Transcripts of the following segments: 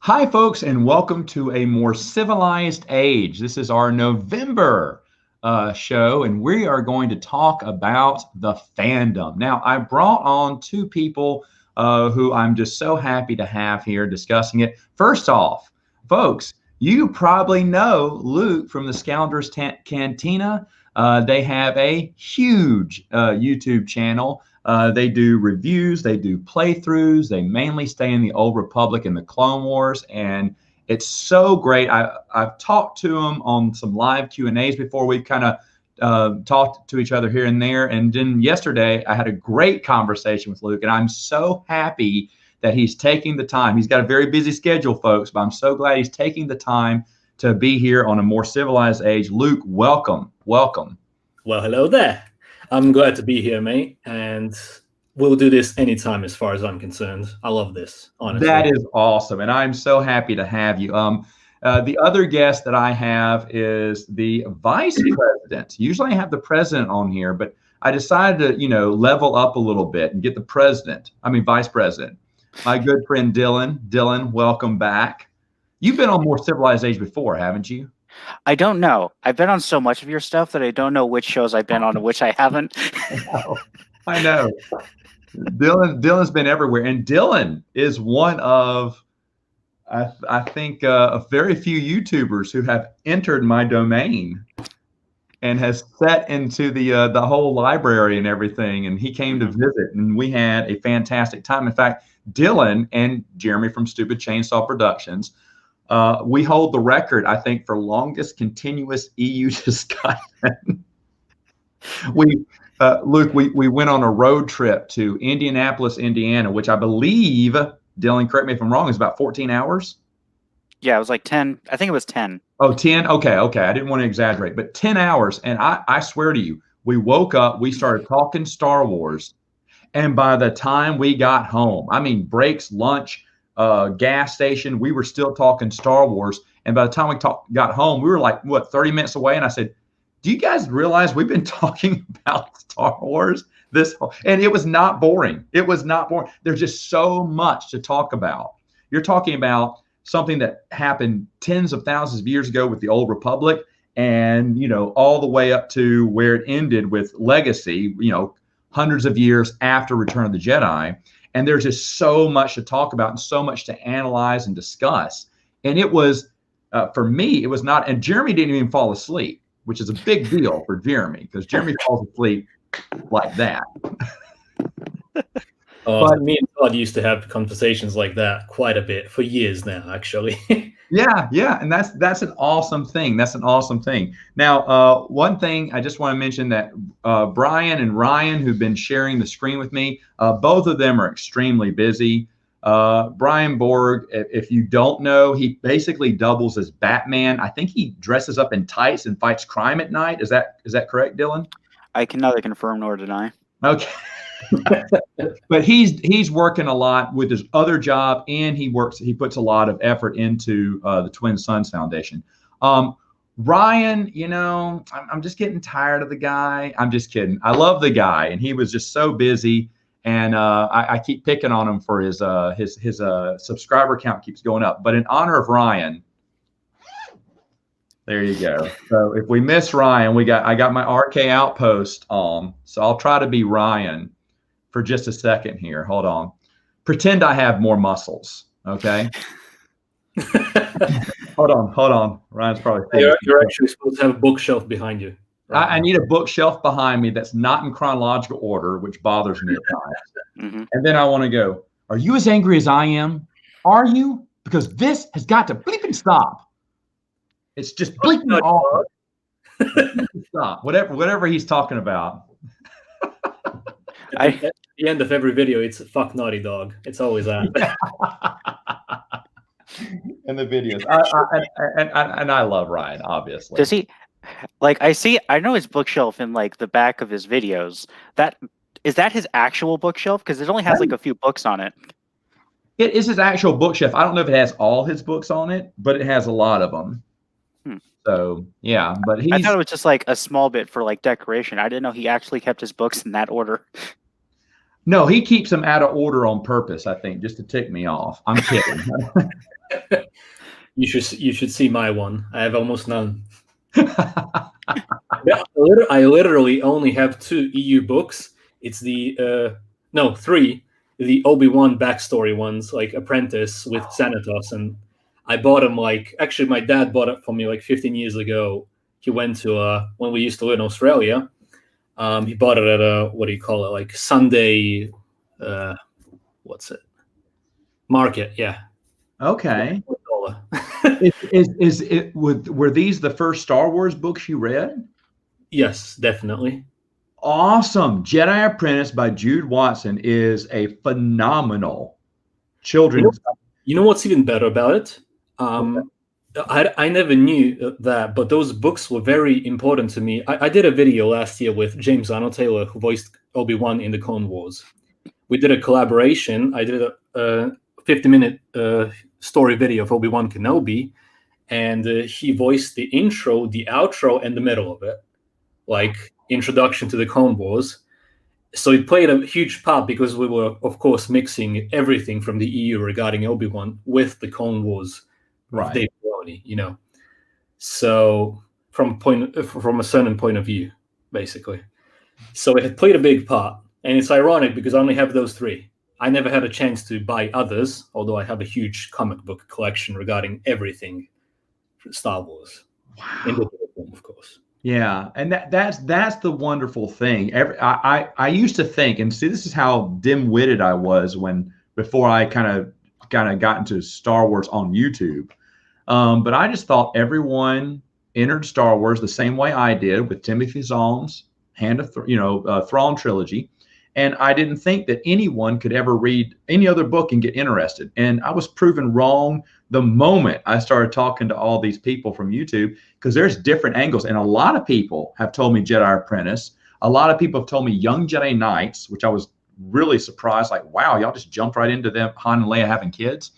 Hi, folks, and welcome to a More Civilized Age. This is our November show, and we are going to talk about the fandom. Now, I brought on two people who I'm just so happy to have here discussing it. First off, folks, you probably know Luke from the Scoundrels Cantina. They have a huge YouTube channel. They do reviews, they do playthroughs, they mainly stay in the Old Republic and the Clone Wars, and it's so great. I've talked to them on some live Q&As before. We've kind of talked to each other here and there, and then yesterday I had a great conversation with Luke, and I'm so happy that he's taking the time. He's got a very busy schedule, folks, but I'm so glad he's taking the time to be here on a More Civilized Age. Luke, welcome. Well, hello there. I'm glad to be here, mate, and we'll do this anytime as far as I'm concerned. I love this, honestly. That is awesome, and I'm so happy to have you. The other guest that I have is the vice president. Usually I have the president on here, but I decided to, level up a little bit and get the vice president. My good friend Dylan. Dylan, welcome back. You've been on More Civilized Age before, haven't you? I don't know. I've been on so much of your stuff that I don't know which shows I've been on and which I haven't. I know. Dylan's been everywhere, and Dylan is one of, I think, very few YouTubers who have entered my domain and has set into the whole library and everything. And he came to visit, and we had a fantastic time. In fact, Dylan and Jeremy from Stupid Chainsaw Productions. We hold the record, I think, for longest continuous EU discussion. Luke, we went on a road trip to Indianapolis, Indiana, which I believe, Dylan, correct me if I'm wrong, is about 14 hours. Yeah, it was like 10. I think it was 10. Oh, 10? Okay. I didn't want to exaggerate, but 10 hours. And I swear to you, we woke up, we started talking Star Wars. And by the time we got home, breaks, lunch, gas station, we were still talking Star Wars. And by the time we got home, we were like, 30 minutes away. And I said, do you guys realize we've been talking about Star Wars and it was not boring. It was not boring. There's just so much to talk about. You're talking about something that happened tens of thousands of years ago with the Old Republic, and, all the way up to where it ended with Legacy, hundreds of years after Return of the Jedi. And there's just so much to talk about and so much to analyze and discuss. And it was, for me, it was not, and Jeremy didn't even fall asleep, which is a big deal for Jeremy, because Jeremy falls asleep like that. But me and Todd used to have conversations like that quite a bit for years now, actually. Yeah, and that's an awesome thing. Now, one thing I just want to mention that Brian and Ryan, who've been sharing the screen with me, both of them are extremely busy. Brian Borg, if you don't know, he basically doubles as Batman. I think he dresses up in tights and fights crime at night. Is that correct, Dylan? I can neither confirm nor deny. Okay. But he's working a lot with his other job, and he puts a lot of effort into the Twin Sons Foundation. Ryan, I'm just getting tired of the guy. I'm just kidding. I love the guy, and he was just so busy, and I keep picking on him for his subscriber count keeps going up. But in honor of Ryan, there you go. So if we miss Ryan, I got my RK Outpost on, so I'll try to be Ryan for just a second here. Hold on. Pretend I have more muscles, okay? Hold on. Ryan's probably thinking. You're actually supposed to have a bookshelf behind you. Right? I need a bookshelf behind me that's not in chronological order, which bothers me at times. Mm-hmm. And then I want to go, are you as angry as I am? Are you? Because this has got to bleep and stop. It's just bleeping off. Stop. Whatever he's talking about. At the end of every video, it's fuck Naughty Dog. It's always that. Yeah. In the videos, and I love Ryan, obviously. Does he? I know his bookshelf in the back of his videos. Is that his actual bookshelf? Because it only has a few books on it. It is his actual bookshelf. I don't know if it has all his books on it, but it has a lot of them. So yeah, but I thought it was just a small bit for decoration. I didn't know he actually kept his books in that order. No, he keeps them out of order on purpose, I think, just to tick me off. I'm kidding. You should see my one. I have almost none. I literally only have 2 EU books. It's three. The Obi-Wan backstory ones, like Apprentice with Xanatos, and I bought them actually my dad bought it for me like 15 years ago. He went to when we used to live in Australia. He bought it at a, what do you call it, like Sunday, what's it? Market, yeah. Okay. Were these the first Star Wars books you read? Yes, definitely. Awesome. Jedi Apprentice by Jude Watson is a phenomenal children's. You know what's even better about it? I never knew that, but those books were very important to me. I did a video last year with James Arnold Taylor, who voiced Obi-Wan in the Clone Wars. We did a collaboration. I did a 50-minute story video of Obi-Wan Kenobi, and he voiced the intro, the outro, and the middle of it, like introduction to the Clone Wars. So it played a huge part because we were, of course, mixing everything from the EU regarding Obi-Wan with the Clone Wars, right? Dave Filoni, you know. So from a certain point of view, basically. So it had played a big part, and it's ironic because I only have those 3. I never had a chance to buy others, although I have a huge comic book collection regarding everything Star Wars. Wow. In the film, of course. Yeah, and that's the wonderful thing. I used to think, and see, this is how dim-witted I was before I kind of got into Star Wars on YouTube. But I just thought everyone entered Star Wars the same way I did, with Timothy Zahn's Thrawn trilogy, and I didn't think that anyone could ever read any other book and get interested. And I was proven wrong the moment I started talking to all these people from YouTube, because there's different angles. And a lot of people have told me Jedi Apprentice. A lot of people have told me Young Jedi Knights, which I was really surprised. Like, wow, y'all just jumped right into them, Han and Leia having kids.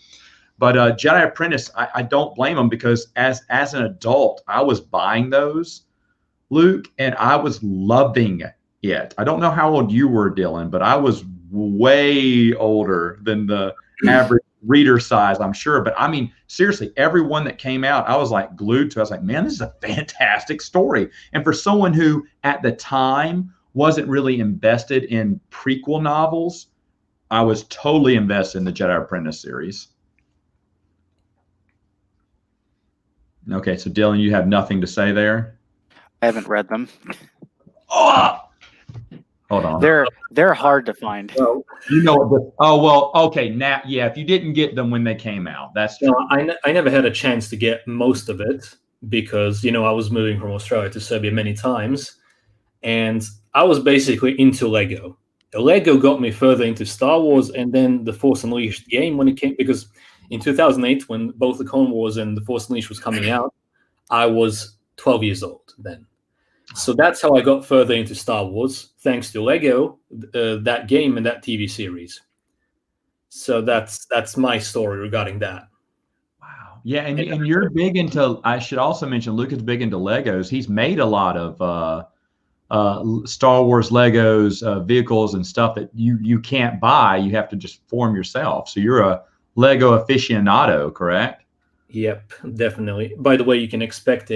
But Jedi Apprentice, I don't blame them, because as an adult, I was buying those, Luke, and I was loving it. I don't know how old you were, Dylan, but I was way older than the average reader size, I'm sure. But I mean, seriously, every one that came out, I was like glued to. I was like, man, this is a fantastic story. And for someone who at the time wasn't really invested in prequel novels, I was totally invested in the Jedi Apprentice series. Okay, so Dylan, you have nothing to say there? I haven't read them. Oh! Hold on. They're hard to find. Well, you know, okay. Now, yeah, if you didn't get them when they came out, that's true. I never had a chance to get most of it because, you know, I was moving from Australia to Serbia many times, and I was basically into Lego. Lego got me further into Star Wars, and then the Force Unleashed game when it came, because in 2008, when both the Clone Wars and the Force Unleashed was coming out, I was 12 years old then. So that's how I got further into Star Wars, thanks to Lego, that game and that TV series. So that's my story regarding that. Wow. Yeah, and you're big into, I should also mention, Luke is big into Legos. He's made a lot of Star Wars Legos, vehicles and stuff that you can't buy. You have to just form yourself. So you're a Lego aficionado, correct? Yep, definitely. By the way, you can expect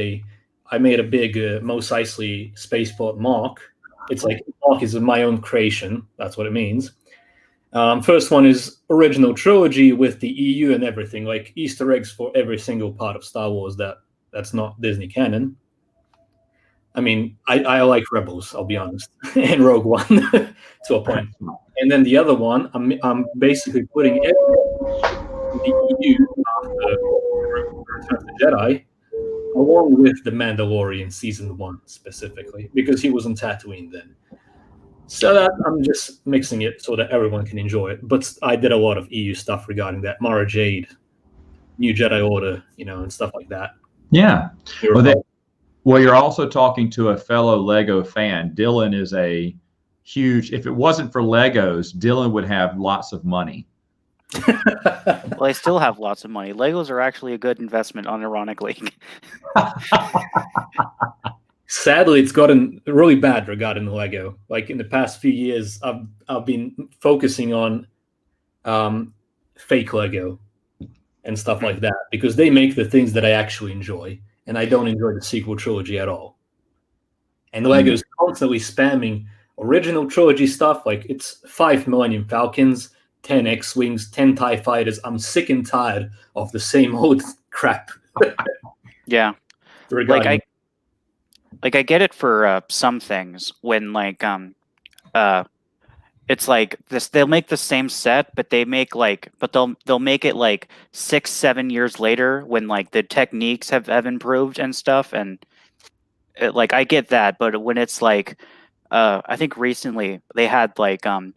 I made a big Mos Eisley spaceport mark. It's like, mark is my own creation. That's what it means. First one is original trilogy with the EU and everything, like Easter eggs for every single part of Star Wars that's not Disney canon. I mean, I like Rebels, I'll be honest, and Rogue One to a point. And then the other one, I'm basically putting everything in the EU after Return of the Jedi, along with the Mandalorian season 1 specifically, because he was on Tatooine then. So that I'm just mixing it so that everyone can enjoy it. But I did a lot of EU stuff regarding that, Mara Jade, New Jedi Order, and stuff like that. Yeah. Well, you're also talking to a fellow Lego fan. Dylan is a huge, if it wasn't for Legos, Dylan would have lots of money. Well, I still have lots of money. Legos are actually a good investment, unironically. Sadly, it's gotten really bad regarding the Lego. Like in the past few years, I've been focusing on fake Lego and stuff like that because they make the things that I actually enjoy, and I don't enjoy the sequel trilogy at all. And Lego's constantly spamming original trilogy stuff. Like it's 5 Millennium Falcons, 10 X-Wings, 10 TIE Fighters. I'm sick and tired of the same old crap. Yeah. Regarding I get it for some things when it's like this, they'll make the same set, but they'll make it like 6-7 years later when like the techniques have improved and stuff, and I get that. But when it's like I think recently they had like I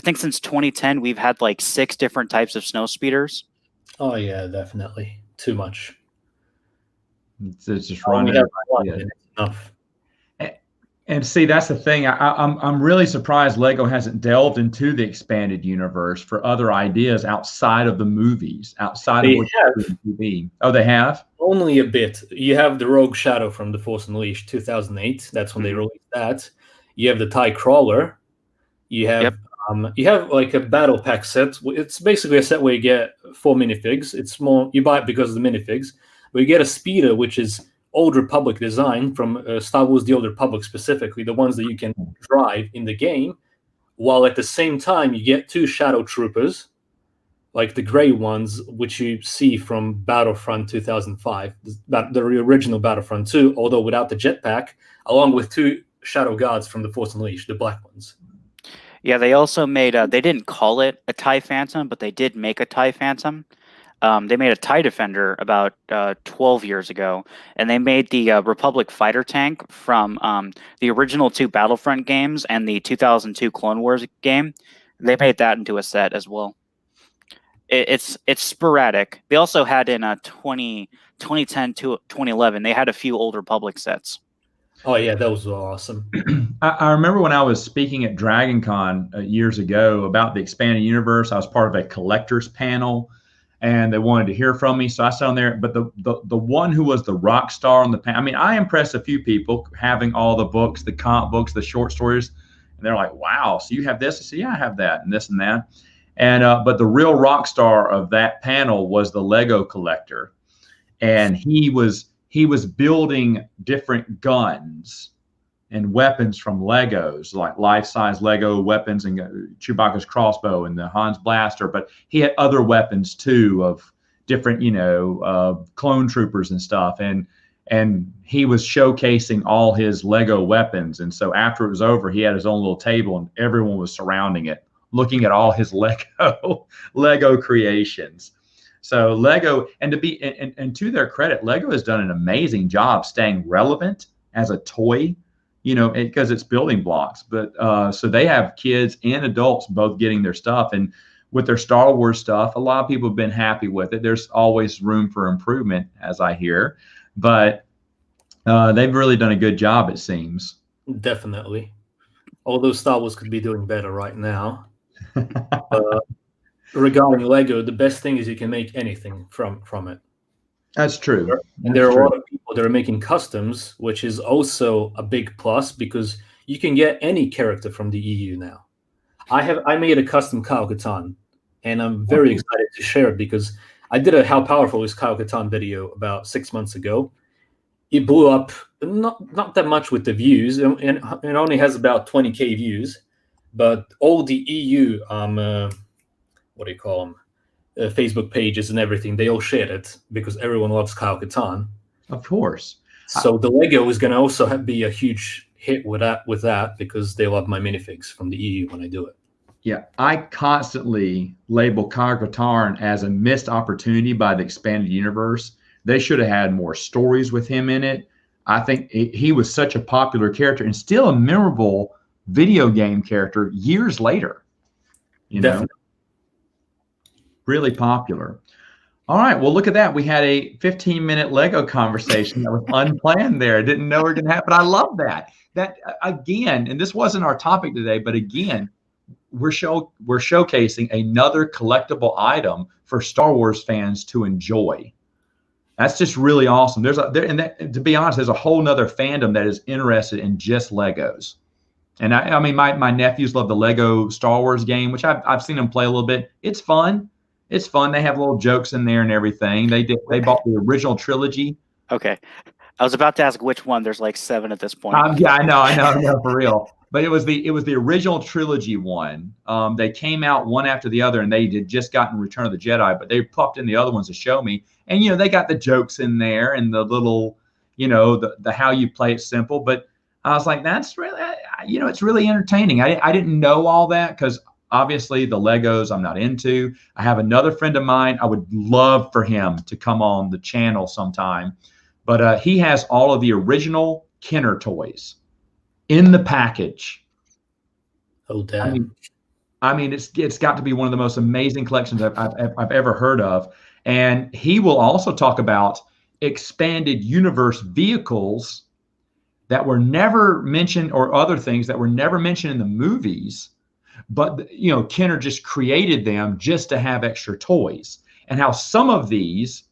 think since 2010 we've had like 6 different types of snow speeders. Oh yeah, definitely too much. It's just running. Enough. And see, that's the thing. I'm really surprised Lego hasn't delved into the expanded universe for other ideas outside of the movies, outside of what TV. Oh, they have? Only a bit. You have the Rogue Shadow from The Force Unleashed, 2008. That's when they released that. You have the TIE Crawler. You have you have like a battle pack set. It's basically a set where you get 4 minifigs. It's more you buy it because of the minifigs, but you get a speeder, which is Old Republic design from Star Wars: The Old Republic, specifically the ones that you can drive in the game, while at the same time you get 2 Shadow Troopers, like the gray ones, which you see from Battlefront 2005, the original Battlefront 2, although without the jetpack, along with 2 Shadow Guards from The Force Unleashed, the black ones. Yeah, they also made they didn't call it a TIE Phantom, but they did make a TIE Phantom. They made a TIE Defender about 12 years ago, and they made the Republic fighter tank from the original 2 Battlefront games and the 2002 Clone Wars game. They made that into a set as well. It's sporadic. They also had in 2010 to 2011, they had a few Old Republic sets. Oh yeah, those were awesome. I remember when I was speaking at Dragon Con years ago about the expanded universe, I was part of a collector's panel, and they wanted to hear from me. So I sat on there, but the one who was the rock star on the panel, I mean, I impressed a few people having all the books, the comic books, the short stories, and they're like, wow, so you have this? I said, yeah, I have that, and this and that. And but the real rock star of that panel was the Lego collector, and he was building different guns and weapons from Legos, like life-size Lego weapons and Chewbacca's crossbow and the Han's blaster. But he had other weapons too of different, clone troopers and stuff. And he was showcasing all his Lego weapons. And so after it was over, he had his own little table and everyone was surrounding it, looking at all his Lego creations. So Lego, and to their credit, Lego has done an amazing job staying relevant as a toy, because it's building blocks. But so they have kids and adults both getting their stuff. And with their Star Wars stuff, a lot of people have been happy with it. There's always room for improvement, as I hear. But they've really done a good job, it seems. Definitely. Although Star Wars could be doing better right now. Regarding Lego, the best thing is you can make anything from it. That's true. And there are a lot of people that are making customs, which is also a big plus because you can get any character from the EU now. I made a custom Kyle Katarn, and I'm very excited to share it because I did a How Powerful is Kyle Katarn video about 6 months ago. It blew up not that much with the views, and it only has about 20K views, but all the EU what do you call them? Facebook pages and everything, they all shared it because everyone loves Kyle Katarn. Of course. So the Lego is going to also be a huge hit with that because they love my minifigs from the EU when I do it. Yeah, I constantly label Kyle Katarn as a missed opportunity by the expanded universe. They should have had more stories with him in it. I think he was such a popular character and still a memorable video game character years later. Definitely. Really popular. All right. Well, look at that. We had a 15-minute Lego conversation that was unplanned there. I didn't know it was going to happen. I love that. That again, and this wasn't our topic today, but again, we're showcasing another collectible item for Star Wars fans to enjoy. That's just really awesome. To be honest, there's a whole nother fandom that is interested in just Legos. And I mean, my nephews love the Lego Star Wars game, which I've seen them play a little bit. It's fun. It's fun. They have little jokes in there and everything. They bought the original trilogy. Okay. I was about to ask which one. There's like 7 at this point. Yeah, I know, for real. But it was the original trilogy one. They came out one after the other, and they had just gotten Return of the Jedi, but they popped in the other ones to show me. And they got the jokes in there and the little, the how you play it simple. But I was like, that's really, it's really entertaining. I didn't know all that because obviously the Legos I'm not into. I have another friend of mine. I would love for him to come on the channel sometime. But he has all of the original Kenner toys in the package. Oh, damn. I mean, it's got to be one of the most amazing collections I've ever heard of. And he will also talk about expanded universe vehicles that were never mentioned, or other things that were never mentioned in the movies. But, Kenner just created them just to have extra toys, and how some of these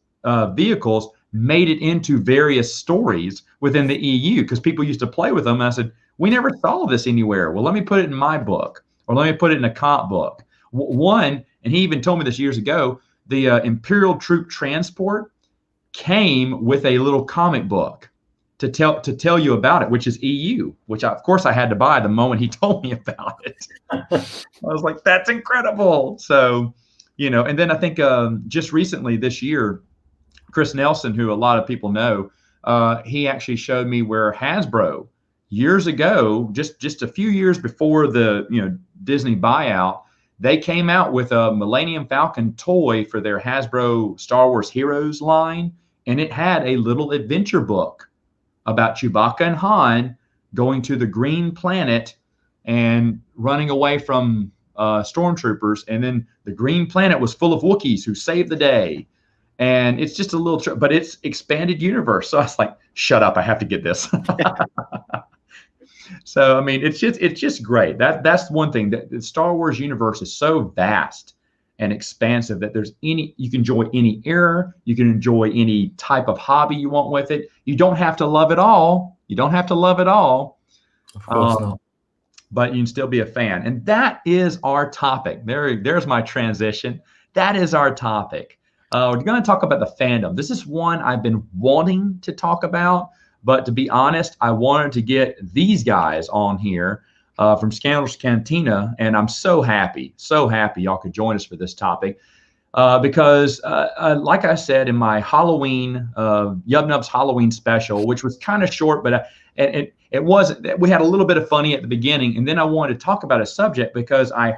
vehicles made it into various stories within the EU because people used to play with them. And I said, we never saw this anywhere. Well, let me put it in my book, or let me put it in a comp book. One, and he even told me this years ago, the Imperial Troop Transport came with a little comic book to tell you about it, which is EU, which of course I had to buy the moment he told me about it. I was like, that's incredible. So, and then I think just recently this year, Chris Nelson, who a lot of people know, he actually showed me where Hasbro years ago, just a few years before the Disney buyout, they came out with a Millennium Falcon toy for their Hasbro Star Wars Heroes line, and it had a little adventure book about Chewbacca and Han going to the Green Planet and running away from stormtroopers, and then the Green Planet was full of Wookiees who saved the day. And it's just a little, but it's expanded universe. So I was like, shut up, I have to get this. So, I mean, it's just great. That's one thing. That the Star Wars universe is so vast and expansive that you can enjoy any era, you can enjoy any type of hobby you want with it. You don't have to love it all. You don't have to love it all. Of course not. But you can still be a fan. And that is our topic. There's my transition. That is our topic. We're going to talk about the fandom. This is one I've been wanting to talk about, but to be honest, I wanted to get these guys on here from Scandalous Cantina, and I'm so happy y'all could join us for this topic because, like I said in my Halloween, Yub Nubs Halloween special, which was kind of short, but it wasn't. We had a little bit of funny at the beginning, and then I wanted to talk about a subject because I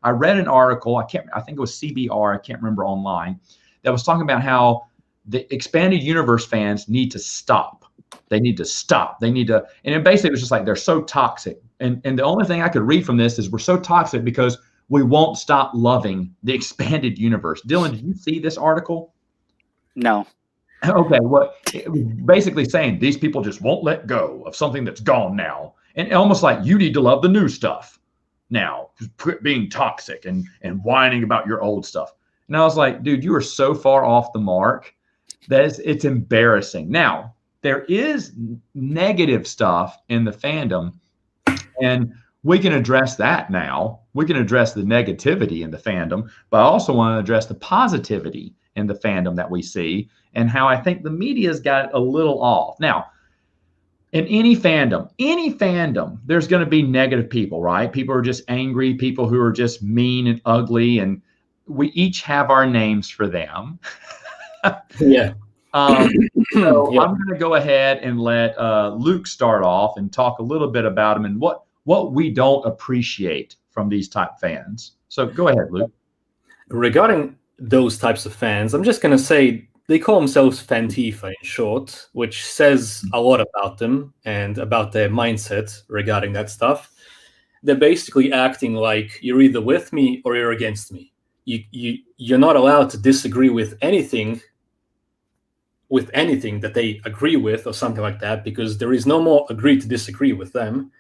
read an article. I think it was CBR. I can't remember online, that was talking about how the expanded universe fans need to stop. They need to stop. And it basically was just like they're so toxic. And the only thing I could read from this is we're so toxic because we won't stop loving the expanded universe. Dylan, did you see this article? No. Okay, well, it was basically saying these people just won't let go of something that's gone now. And almost like you need to love the new stuff now, quit being toxic and whining about your old stuff. And I was like, dude, you are so far off the mark that it's embarrassing. Now, there is negative stuff in the fandom, and we can address that now. We can address the negativity in the fandom, but I also want to address the positivity in the fandom that we see and how I think the media's got it a little off. Now, in any fandom, there's going to be negative people, right? People are just angry, people who are just mean and ugly, and we each have our names for them. Yeah. So yeah. I'm going to go ahead and let Luke start off and talk a little bit about him and what we don't appreciate from these type fans. So go ahead, Luke. Regarding those types of fans, I'm just going to say they call themselves Fantifa in short, which says a lot about them and about their mindset regarding that stuff. They're basically acting like you're either with me or you're against me. You're not allowed to disagree with anything that they agree with or something like that, because there is no more agree to disagree with them.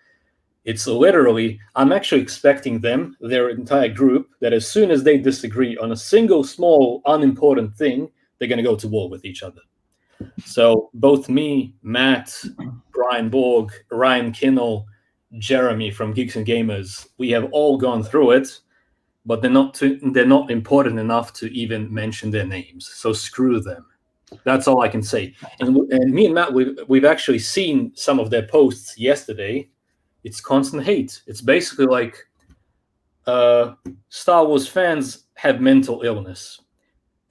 It's literally, I'm actually expecting them, their entire group, that as soon as they disagree on a single small unimportant thing, they're going to go to war with each other. So both me, Matt, Brian Borg, Ryan Kinnell, Jeremy from Geeks and Gamers, we have all gone through it, but they're not important enough to even mention their names. So screw them. That's all I can say. And me and Matt, we've actually seen some of their posts yesterday. It's constant hate. It's basically like Star Wars fans have mental illness.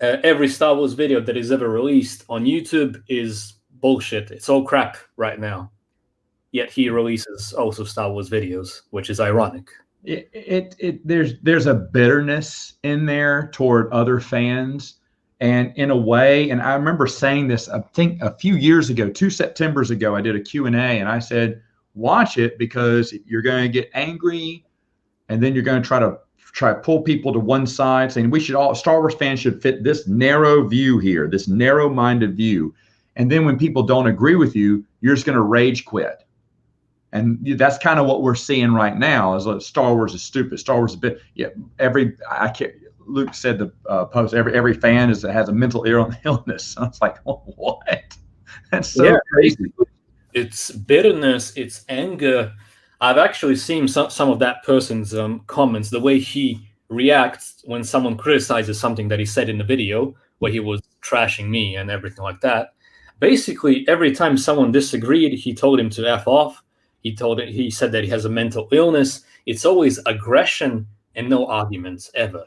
Every Star Wars video that is ever released on YouTube is bullshit. It's all crap right now. Yet he releases also Star Wars videos, which is ironic. There's a bitterness in there toward other fans. And in a way, and I remember saying this, I think a few years ago, 2 Septembers ago, I did a Q&A, and I said, watch it because you're going to get angry, and then you're going to try to pull people to one side, saying Star Wars fans should fit this narrow view here, this narrow-minded view. And then when people don't agree with you, you're just going to rage quit. And that's kind of what we're seeing right now is like Star Wars is stupid. Star Wars is a bit, Luke said the post, every fan has a mental illness. I was like, oh, what? That's so crazy. It's bitterness, it's anger. I've actually seen some of that person's comments, the way he reacts when someone criticizes something that he said in the video, where he was trashing me and everything like that. Basically, every time someone disagreed, he told him to F off. He said that he has a mental illness. It's always aggression and no arguments ever.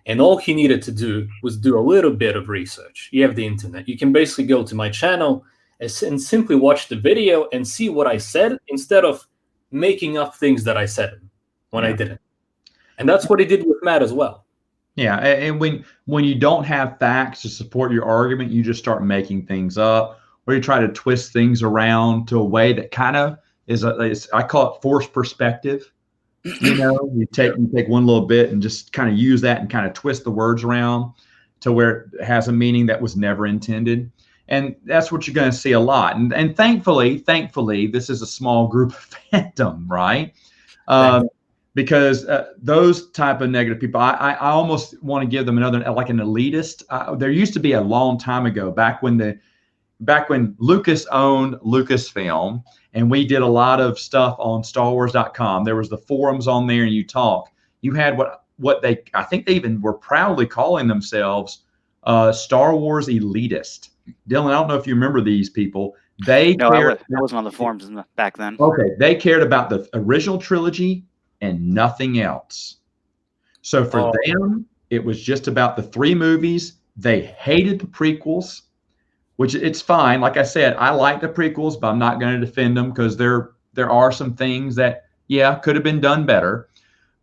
And all he needed to do was do a little bit of research. You have the internet. You can basically go to my channel and simply watch the video and see what I said instead of making up things that I said when I didn't. And that's what he did with Matt as well. Yeah, and when you don't have facts to support your argument, you just start making things up, or you try to twist things around to a way that kind of I call it forced perspective. You take one little bit and just kind of use that and kind of twist the words around to where it has a meaning that was never intended. And that's what you're going to see a lot. And thankfully, this is a small group of fandom, right? Because those type of negative people, I almost want to give them another, like an elitist. There used to be a long time ago, back when Lucas owned Lucasfilm, and we did a lot of stuff on StarWars.com. There was the forums on there, and you talk. You had what I think they even were proudly calling themselves Star Wars elitist. Dylan, I don't know if you remember these people. I wasn't on the forums back then. Okay, they cared about the original trilogy and nothing else. So for them, it was just about the 3 movies. They hated the prequels, which it's fine. Like I said, I like the prequels, but I'm not going to defend them because there are some things that, could have been done better.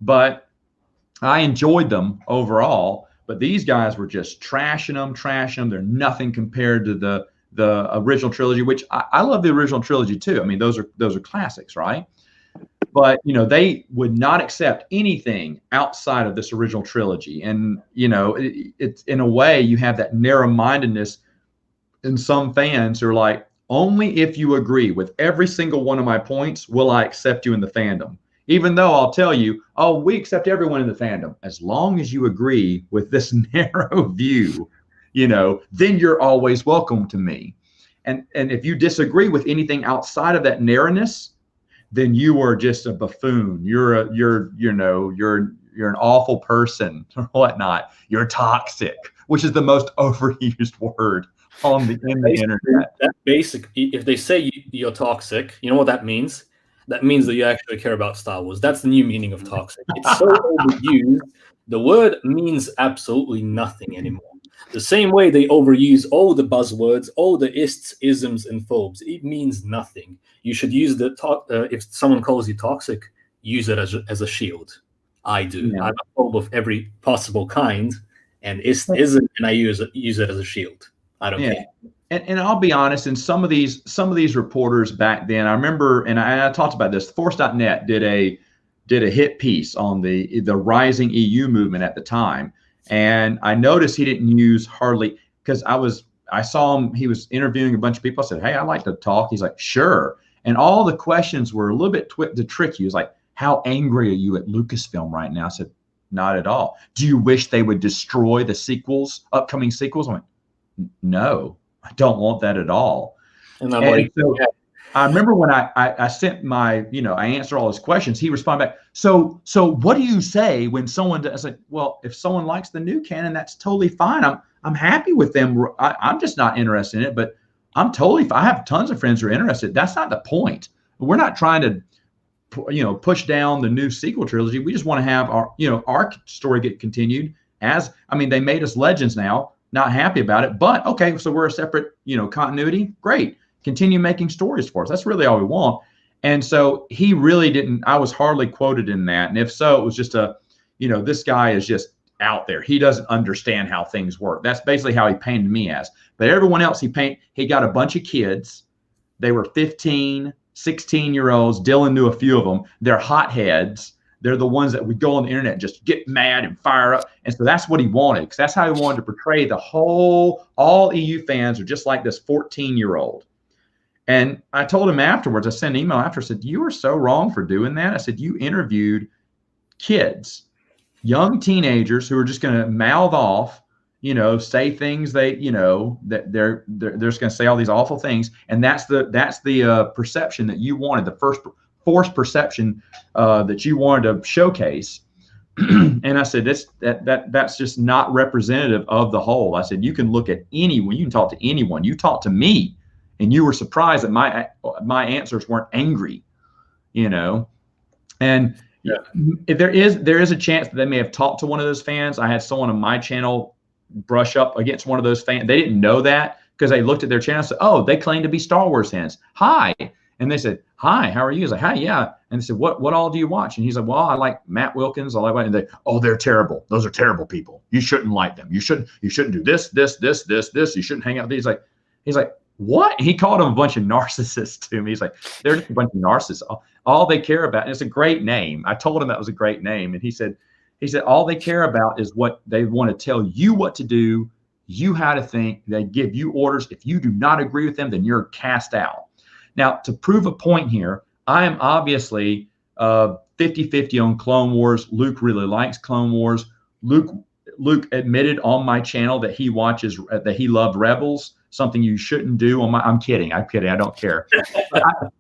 But I enjoyed them overall. But these guys were just trashing them. They're nothing compared to the original trilogy, which I love the original trilogy too. I mean, those are classics, right? But they would not accept anything outside of this original trilogy. And it's in a way you have that narrow-mindedness in some fans who are like, only if you agree with every single one of my points will I accept you in the fandom. Even though I'll tell you, we accept everyone in the fandom. As long as you agree with this narrow view, then you're always welcome to me. And if you disagree with anything outside of that narrowness, then you are just a buffoon. You're an awful person or whatnot. You're toxic, which is the most overused word in the internet. That basic. If they say you're toxic, you know what that means? That means that you actually care about Star Wars. That's the new meaning of toxic. It's so overused. The word means absolutely nothing anymore. The same way they overuse all the buzzwords, all the ists, isms, and phobes. It means nothing. You should use if someone calls you toxic, use it as a shield. I do. Yeah. I'm a phobe of every possible kind, and ism, and I use it as a shield. I don't care. And I'll be honest, in some of these reporters back then, I remember, and I talked about this. Force.net did a hit piece on the rising EU movement at the time, and I noticed he didn't use hardly, because I saw him. He was interviewing a bunch of people. I said, "Hey, I'd like to talk." He's like, "Sure." And all the questions were a little bit to trick you. He was like, "How angry are you at Lucasfilm right now?" I said, "Not at all." "Do you wish they would destroy the upcoming sequels?" I went, no, I don't want that at all. And I'm And like, so yeah. I remember when I sent my, I answered all his questions, he responded back, so what do you say when someone does? I said, well, if someone likes the new canon, that's totally fine. I'm happy with them. I'm just not interested in it, but I'm totally fine. I have tons of friends who are interested. That's not the point. We're not trying to, push down the new sequel trilogy. We just want to have our story get continued. They made us legends now. Not happy about it, but okay, so we're a separate, continuity. Great, continue making stories for us. That's really all we want. And so he really didn't. I was hardly quoted in that, and if so, it was just this guy is just out there. He doesn't understand how things work. That's basically how he painted me as. But everyone else he got a bunch of kids. They were 15, 16-year-olds. Dylan knew a few of them. They're hotheads. They're the ones that would go on the internet and just get mad and fire up. And so that's what he wanted, because that's how he wanted to portray all EU fans are just like this 14-year-old. And I told him afterwards, I sent an email after, I said, you were so wrong for doing that. I said, you interviewed kids, young teenagers who are just going to mouth off, say things that they're just going to say all these awful things. And that's the perception that you wanted, the first forced perception that you wanted to showcase. And I said, that's just not representative of the whole. I said, you can look at anyone, you can talk to anyone. You talked to me, and you were surprised that my answers weren't angry, And Yeah. if there is a chance that they may have talked to one of those fans. I had someone on my channel brush up against one of those fans. They didn't know that because they looked at their channel and said, oh, they claim to be Star Wars fans. Hi. And they said, hi, how are you? I was like, hi, yeah. And they said, what all do you watch? And he's like, well, I like Matt Wilkins. I like, and they're terrible. Those are terrible people. You shouldn't like them. You shouldn't do this. You shouldn't hang out with these. He's like, what? And he called them a bunch of narcissists to me. He's like, they're just a bunch of narcissists. All they care about, and it's a great name. I told him that was a great name. And he said, all they care about is what they want to tell you what to do, you how to think. They give you orders. If you do not agree with them, then you're cast out. Now, to prove a point here, I am obviously 50-50 on Clone Wars. Luke really likes Clone Wars. Luke admitted on my channel that he loved Rebels, something you shouldn't do on I'm kidding. I don't care.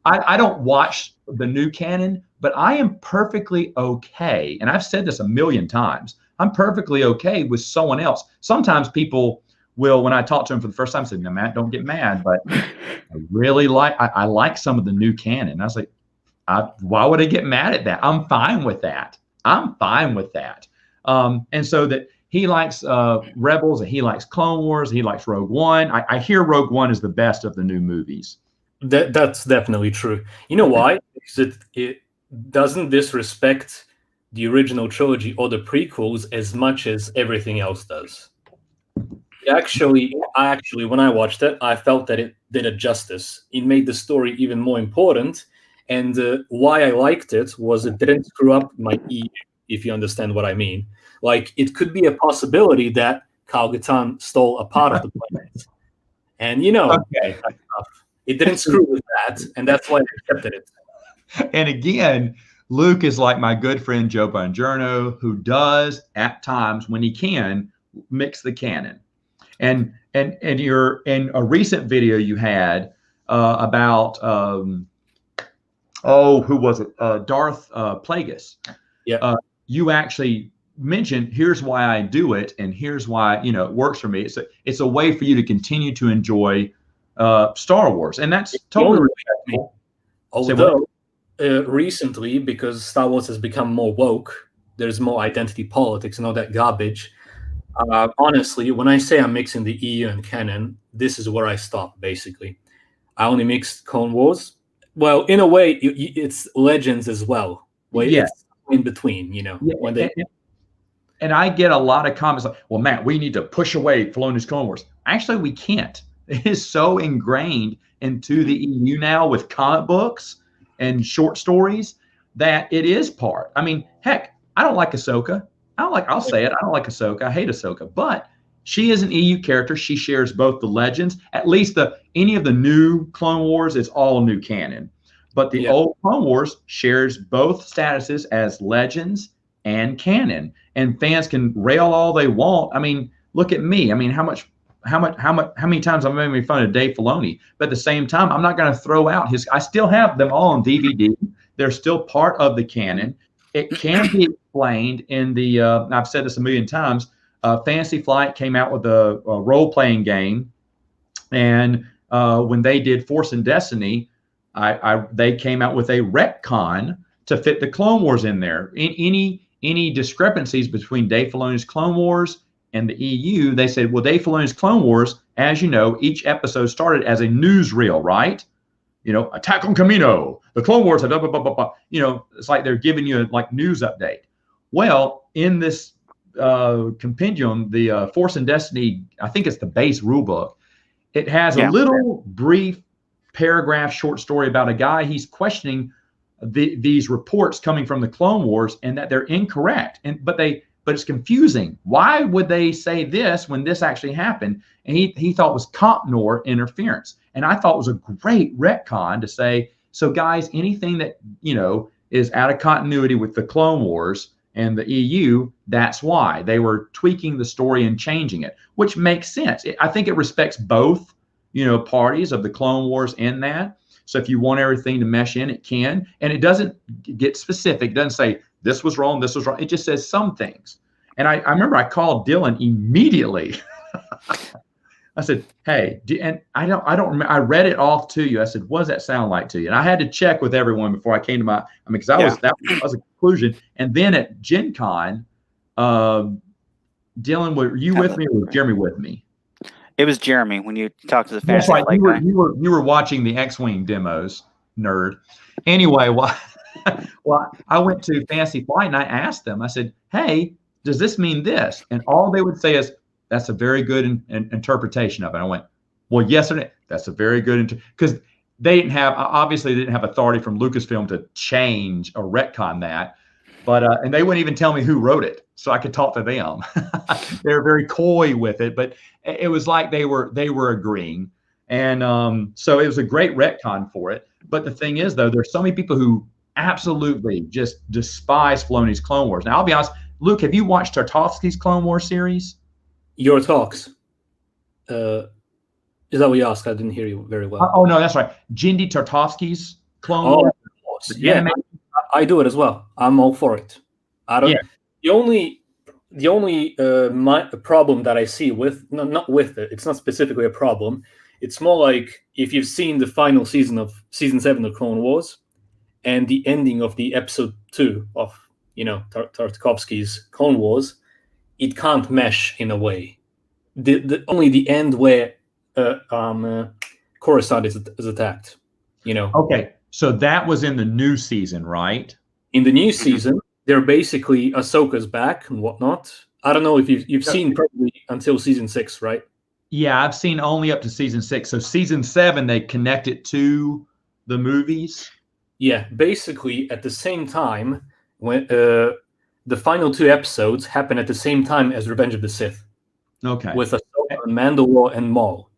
I don't watch the new canon, but I am perfectly okay. And I've said this a million times. I'm perfectly okay with someone else. Sometimes people will, when I talk to them for the first time, say, no, Matt, don't get mad, but I really I like some of the new canon. I was like, why would I get mad at that? I'm fine with that. And so that he likes Rebels, and he likes Clone Wars, and he likes Rogue One. I hear Rogue One is the best of the new movies. That's definitely true. You know why? Because it doesn't disrespect the original trilogy or the prequels as much as everything else does. Actually, when I watched it, I felt that it did it justice. It made the story even more important. And why I liked it was it didn't screw up my EU, if you understand what I mean. Like, it could be a possibility that Kyle Katarn stole a part of the planet. And, okay. It didn't screw with that, and that's why I accepted it. And again, Luke is like my good friend Joe Bongiorno, who does, at times when he can, mix the canon. And you're in a recent video you had about who was it? Darth Plagueis. Yeah. You actually mentioned, here's why I do it, and here's why it works for me. It's a way for you to continue to enjoy Star Wars, and that's totally respectful. Although recently, because Star Wars has become more woke, there's more identity politics and all that garbage. Honestly, when I say I'm mixing the EU and canon, this is where I stop, basically. I only mixed Clone Wars. Well, in a way, it's Legends as well. Well, yeah. It's in between, Yeah. And I get a lot of comments like, well, Matt, we need to push away Filoni's Clone Wars. Actually, we can't. It is so ingrained into the EU now with comic books and short stories that it is part. I mean, heck, I don't like Ahsoka. I'll say it. I don't like Ahsoka. I hate Ahsoka, but she is an EU character. She shares both the legends, at least any of the new Clone Wars is all new canon. But the old Clone Wars shares both statuses as legends and canon. And fans can rail all they want. I mean, look at me. I mean, how much how many times I'm making fun of Dave Filoni, but at the same time, I'm not going to throw out his. I still have them all on DVD. They're still part of the canon. It can be explained in the. I've said this a million times. Fantasy Flight came out with a role-playing game, and when they did Force and Destiny, they came out with a retcon to fit the Clone Wars in there. Any discrepancies between Dave Filoni's Clone Wars and the EU, they said, well, Dave Filoni's Clone Wars, as you know, each episode started as a newsreel, right? Attack on Kamino, the Clone Wars, blah, blah, blah, blah, blah. It's like they're giving you a news update. Well, in this compendium, the Force and Destiny, I think it's the base rule book, it has a little brief paragraph short story about a guy. He's questioning these reports coming from the Clone Wars and that they're incorrect. But it's confusing. Why would they say this when this actually happened? And he thought it was Compnor interference. And I thought it was a great retcon to say, so guys, anything that, is out of continuity with the Clone Wars and the EU, that's why they were tweaking the story and changing it, which makes sense. I think it respects both, parties of the Clone Wars in that. So if you want everything to mesh in, it can. And it doesn't get specific. It doesn't say this was wrong, this was wrong. It just says some things. And I remember I called Dylan immediately. I said, hey, and I don't remember. I read it off to you. I said, what does that sound like to you? And I had to check with everyone before I came to because that was a conclusion. And then at Gen Con, Dylan, were you with me or was Jeremy with me? It was Jeremy when you talked to the Fantasy That's right. Flight guy. You were watching the X-Wing demos, nerd. Anyway, well, I went to Fantasy Flight and I asked them, I said, hey, does this mean this? And all they would say is, that's a very good interpretation of it. I went, well, yes or no. That's a very good, because they didn't have authority from Lucasfilm to change or retcon that. But and they wouldn't even tell me who wrote it, so I could talk to them. They were very coy with it, but it was like they were agreeing, and so it was a great retcon for it. But the thing is, though, there's so many people who absolutely just despise Filoni's Clone Wars. Now, I'll be honest, Luke, have you watched Tartakovsky's Clone Wars series? Your Talks. Is that what you asked? I didn't hear you very well. Oh no, that's right. Jindy Tartakovsky's Clone Wars. Yeah, I do it as well. I'm all for it. I don't. Yeah. The only problem that I see with not with it. It's not specifically a problem. It's more like if you've seen the final season of season 7 of Clone Wars, and the ending of the episode 2 of Tartakovsky's Clone Wars, it can't mesh in a way. Only the end where Coruscant is attacked. Okay, so that was in the new season, right? In the new season, they're basically Ahsoka's back and whatnot. I don't know if you've seen probably until season 6, right? Yeah, I've seen only up to season 6. So season 7, they connect it to the movies. Yeah, basically at the same time when the final 2 episodes happen at the same time as Revenge of the Sith. Okay. With Ahsoka, Mandalore, and Maul.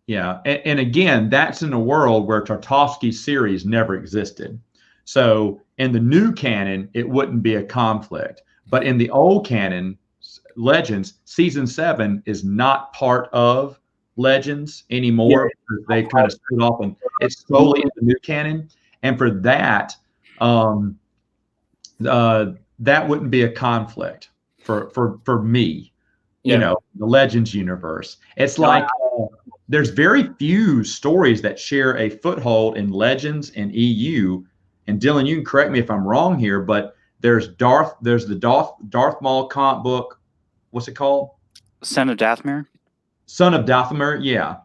Yeah, and again, that's in a world where Tartakovsky's series never existed. So in the new canon, it wouldn't be a conflict. But in the old canon, Legends, season 7 is not part of Legends anymore. Yeah. They kind of split off, and it's solely in the new canon. And for that, that wouldn't be a conflict for me. The Legends universe. It's like there's very few stories that share a foothold in Legends and EU. And Dylan, you can correct me if I'm wrong here, but there's the Darth Maul comic book. What's it called? Son of Dathomir. Son of Dathomir, yeah.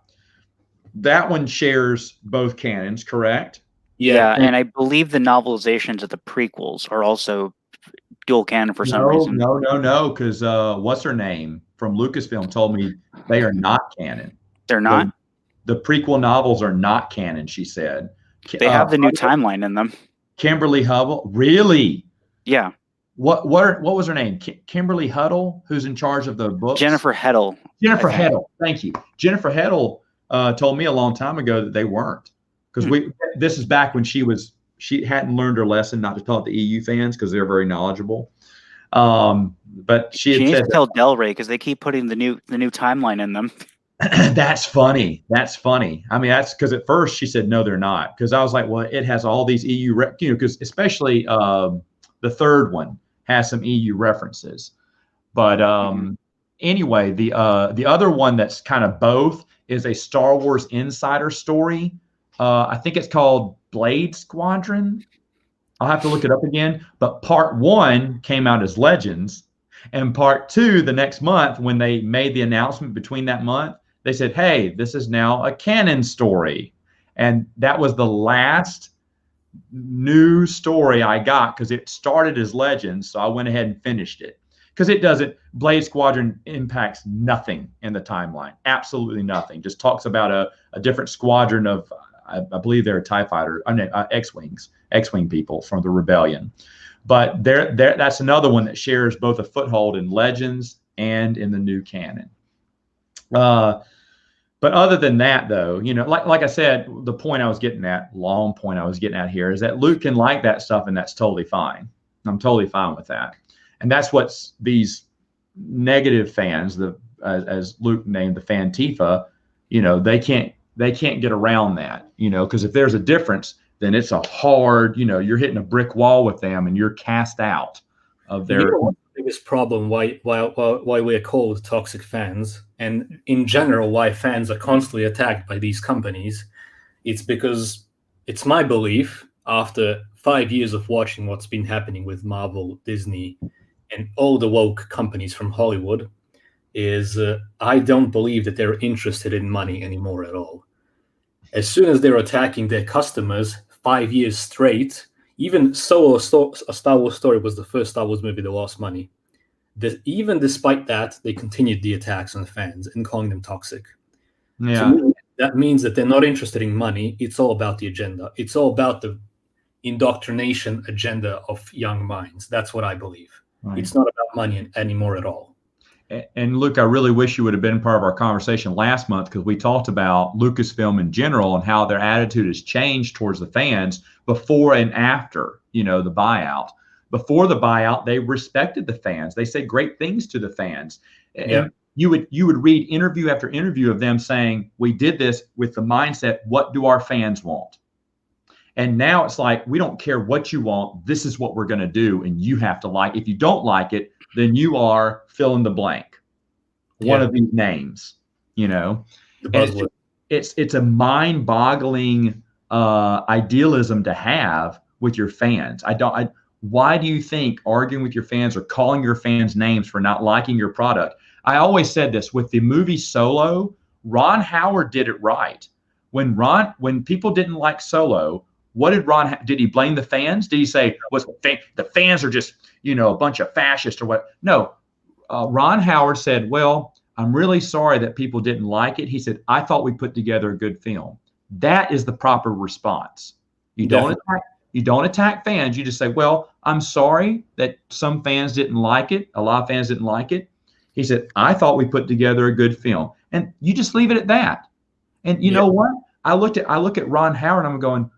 That one shares both canons, correct? Yeah, and I believe the novelizations of the prequels are also dual canon for some reason. No, because what's her name from Lucasfilm told me they are not canon. They're not? The prequel novels are not canon, she said. They have the new timeline in them. Kimberly Hubble? Really? Yeah. What was her name? Kimberly Huddle, who's in charge of the books? Jennifer Heddle. Jennifer Heddle, thank you. Jennifer Heddle told me a long time ago that they weren't. Because this is back when she hadn't learned her lesson not to talk to EU fans because they're very knowledgeable. But she needs to tell Del Rey because they keep putting the new timeline in them. That's funny. That's funny. I mean, that's because at first she said no, they're not. Because I was like, well, it has all these EU, because especially the third one has some EU references. But anyway, the other one that's kind of both is a Star Wars Insider story. I think it's called Blade Squadron. I'll have to look it up again. But part one came out as Legends, and part two the next month, when they made the announcement between that month, they said, "Hey, this is now a canon story," and that was the last new story I got because it started as Legends, so I went ahead and finished it. Because it doesn't, Blade Squadron impacts nothing in the timeline, absolutely nothing. Just talks about a different squadron of, I believe they're TIE fighter, X-wing people from the Rebellion. But that's another one that shares both a foothold in Legends and in the new canon. But other than that, though, like I said, the point I was getting at, long point I was getting at here, is that Luke can like that stuff, and that's totally fine. I'm totally fine with that. And that's what these negative fans, as Luke named the Fantifa, they can't get around that, because if there's a difference, then it's a hard, you're hitting a brick wall with them, and you're cast out of their. The biggest problem why we're called toxic fans, and in general why fans are constantly attacked by these companies, it's because it's my belief, after 5 years of watching what's been happening with Marvel, Disney, and all the woke companies from Hollywood, is I don't believe that they're interested in money anymore at all. As soon as they're attacking their customers 5 years straight, even Solo, A Star Wars Story was the first Star Wars movie that lost money. Even despite that, they continued the attacks on fans and calling them toxic. Yeah. To me, that means that they're not interested in money. It's all about the agenda. It's all about the indoctrination agenda of young minds. That's what I believe. Right. It's not about money anymore at all. And Luke, I really wish you would have been part of our conversation last month, because we talked about Lucasfilm in general and how their attitude has changed towards the fans before and after, the buyout. Before the buyout, they respected the fans. They said great things to the fans. Yeah. And you would read interview after interview of them saying, we did this with the mindset, what do our fans want? And now it's like, we don't care what you want. This is what we're going to do. And you have to like, if you don't like it, then you are fill in the blank. One of these names, And it's a mind-boggling idealism to have with your fans. Why do you think arguing with your fans or calling your fans names for not liking your product? I always said this with the movie Solo. Ron Howard did it right. When people didn't like Solo, what did did he blame the fans? Did he say, the fans are just, a bunch of fascists or what? No, Ron Howard said, well, I'm really sorry that people didn't like it. He said, I thought we put together a good film. That is the proper response. You don't attack fans. You just say, well, I'm sorry that some fans didn't like it. A lot of fans didn't like it. He said, I thought we put together a good film. And you just leave it at that. And you know what? I look at Ron Howard and I'm going,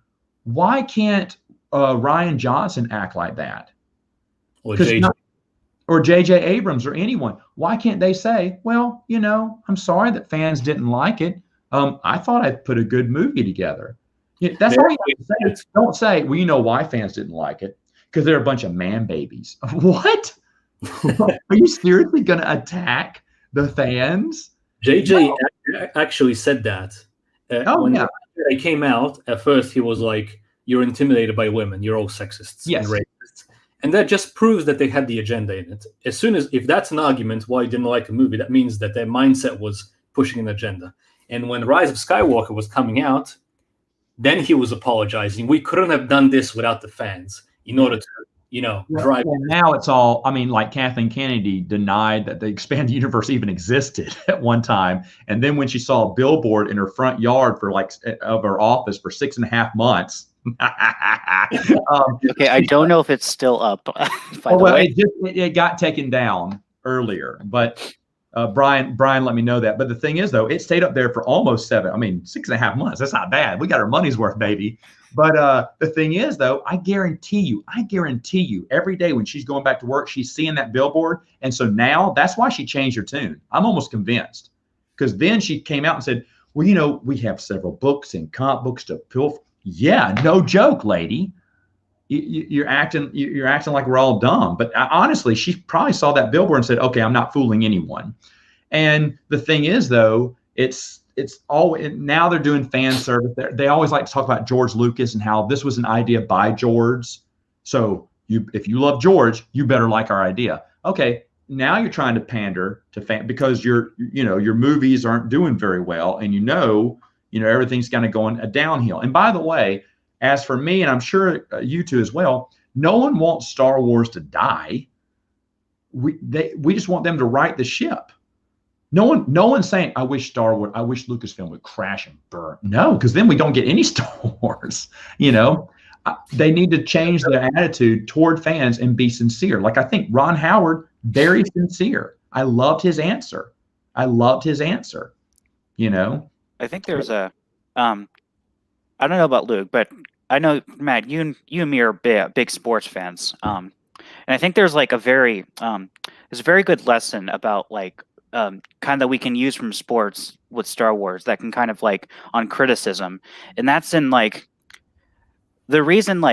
why can't Rian Johnson act like that? Or J.J. Abrams or anyone. Why can't they say, well, I'm sorry that fans didn't like it. I thought I'd put a good movie together. That's all you have to say. Don't say, well, you know why fans didn't like it? Because they're a bunch of man babies. What? Are you seriously going to attack the fans? JJ actually said that. When they came out, at first he was like, you're intimidated by women. You're all sexists and racists. And that just proves that they had the agenda in it. If that's an argument why you didn't like a movie, that means that their mindset was pushing an agenda. And when Rise of Skywalker was coming out, then he was apologizing. We couldn't have done this without the fans in order to, drive. Well, now it's all, like Kathleen Kennedy denied that the expanded universe even existed at one time. And then when she saw a billboard in her front yard of her office for 6.5 months. Okay, I don't know if it's still up. By the way, it got taken down earlier, but Brian let me know that. But the thing is, though, it stayed up there for almost 6.5 months. That's not bad. We got our money's worth, baby. But the thing is, though, I guarantee you, every day when she's going back to work, she's seeing that billboard, and so now that's why she changed her tune. I'm almost convinced. Because then she came out and said, well, you know, we have several books and comic books to pull. Yeah, no joke, lady. You're acting like we're all dumb. But honestly, she probably saw that billboard and said, okay, I'm not fooling anyone. And the thing is, though, it's always, now they're doing fan service. They always like to talk about George Lucas and how this was an idea by George. So if you love George, you better like our idea. Okay, now you're trying to pander to fan because your movies aren't doing very well, and everything's kind of going downhill. And by the way, as for me, and I'm sure you two as well, no one wants Star Wars to die. We just want them to right the ship. No one's saying, I wish Lucasfilm would crash and burn. No, because then we don't get any Star Wars. They need to change their attitude toward fans and be sincere. Like, I think Ron Howard, very sincere. I loved his answer. I think there's I don't know about Luke, but I know, Matt, you and me are big sports fans. And I think there's like there's a very good lesson about kind of we can use from sports with Star Wars that can kind of on criticism. And that's in the reason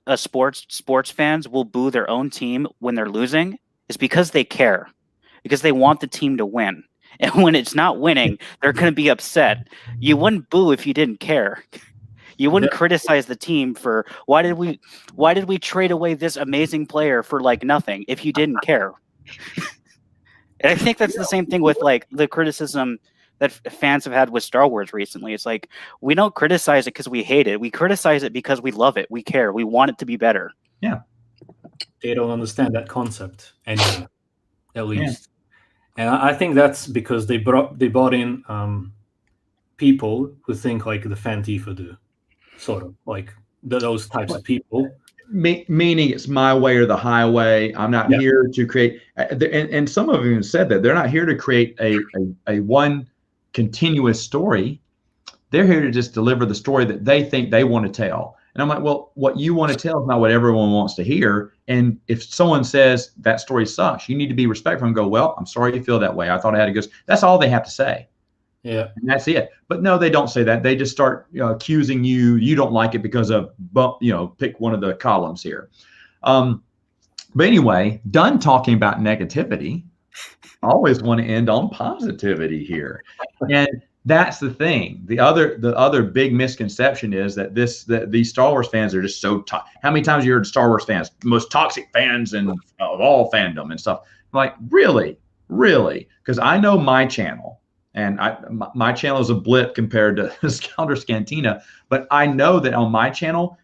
a sports fans will boo their own team when they're losing is because they care, because they want the team to win. And when it's not winning, they're going to be upset. You wouldn't boo if you didn't care. You wouldn't criticize the team for why did we trade away this amazing player for nothing if you didn't care. And I think that's the same thing with the criticism that fans have had with Star Wars recently. It's we don't criticize it because we hate it. We criticize it because we love it. We care. We want it to be better. Yeah. They don't understand that concept anymore, at least. Yeah. And I think that's because they brought in people who think like the Fantifa do, sort of those types of people. Meaning it's my way or the highway. I'm not here to create, and some of them even said that they're not here to create a one continuous story. They're here to just deliver the story that they think they want to tell. And I'm like, well, what you want to tell is not what everyone wants to hear. And if someone says that story sucks, you need to be respectful and go, well, I'm sorry you feel that way. I thought I had to go. That's all they have to say. Yeah. And that's it. But no, they don't say that. They just start accusing you don't like it because of, pick one of the columns here. But anyway, done talking about negativity. I always want to end on positivity here. And that's the thing. The other big misconception is that these Star Wars fans are just so toxic. How many times have you heard Star Wars fans, most toxic fans of all fandom and stuff? I'm like, really? Because I know my channel. And my channel is a blip compared to Scouter Scantina, but I know that on my channel,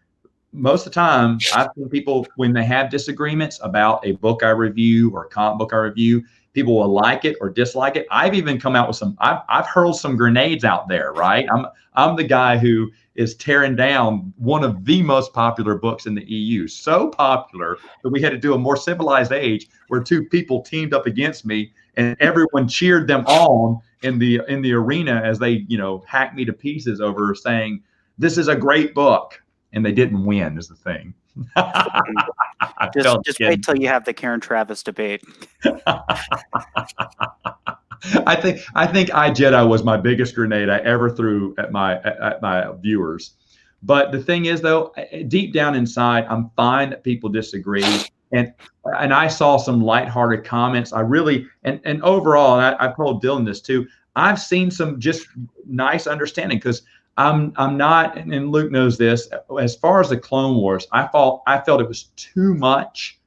most of the time, I've seen people, when they have disagreements about a book I review or a comic book I review, people will like it or dislike it. I've even come out with I've hurled some grenades out there, right? I'm the guy who is tearing down one of the most popular books in the EU. So popular that we had to do a More Civilized Age where two people teamed up against me and everyone cheered them on in the arena as they, hacked me to pieces over saying, this is a great book. And they didn't win is the thing. Just wait till you have the Karen Travis debate. I think iJedi was my biggest grenade I ever threw at my viewers. But the thing is, though, deep down inside, I'm fine that people disagree. And I saw some lighthearted comments. I really and overall, and I told Dylan this too. I've seen some just nice understanding because I'm not, and Luke knows this. As far as the Clone Wars, I felt it was too much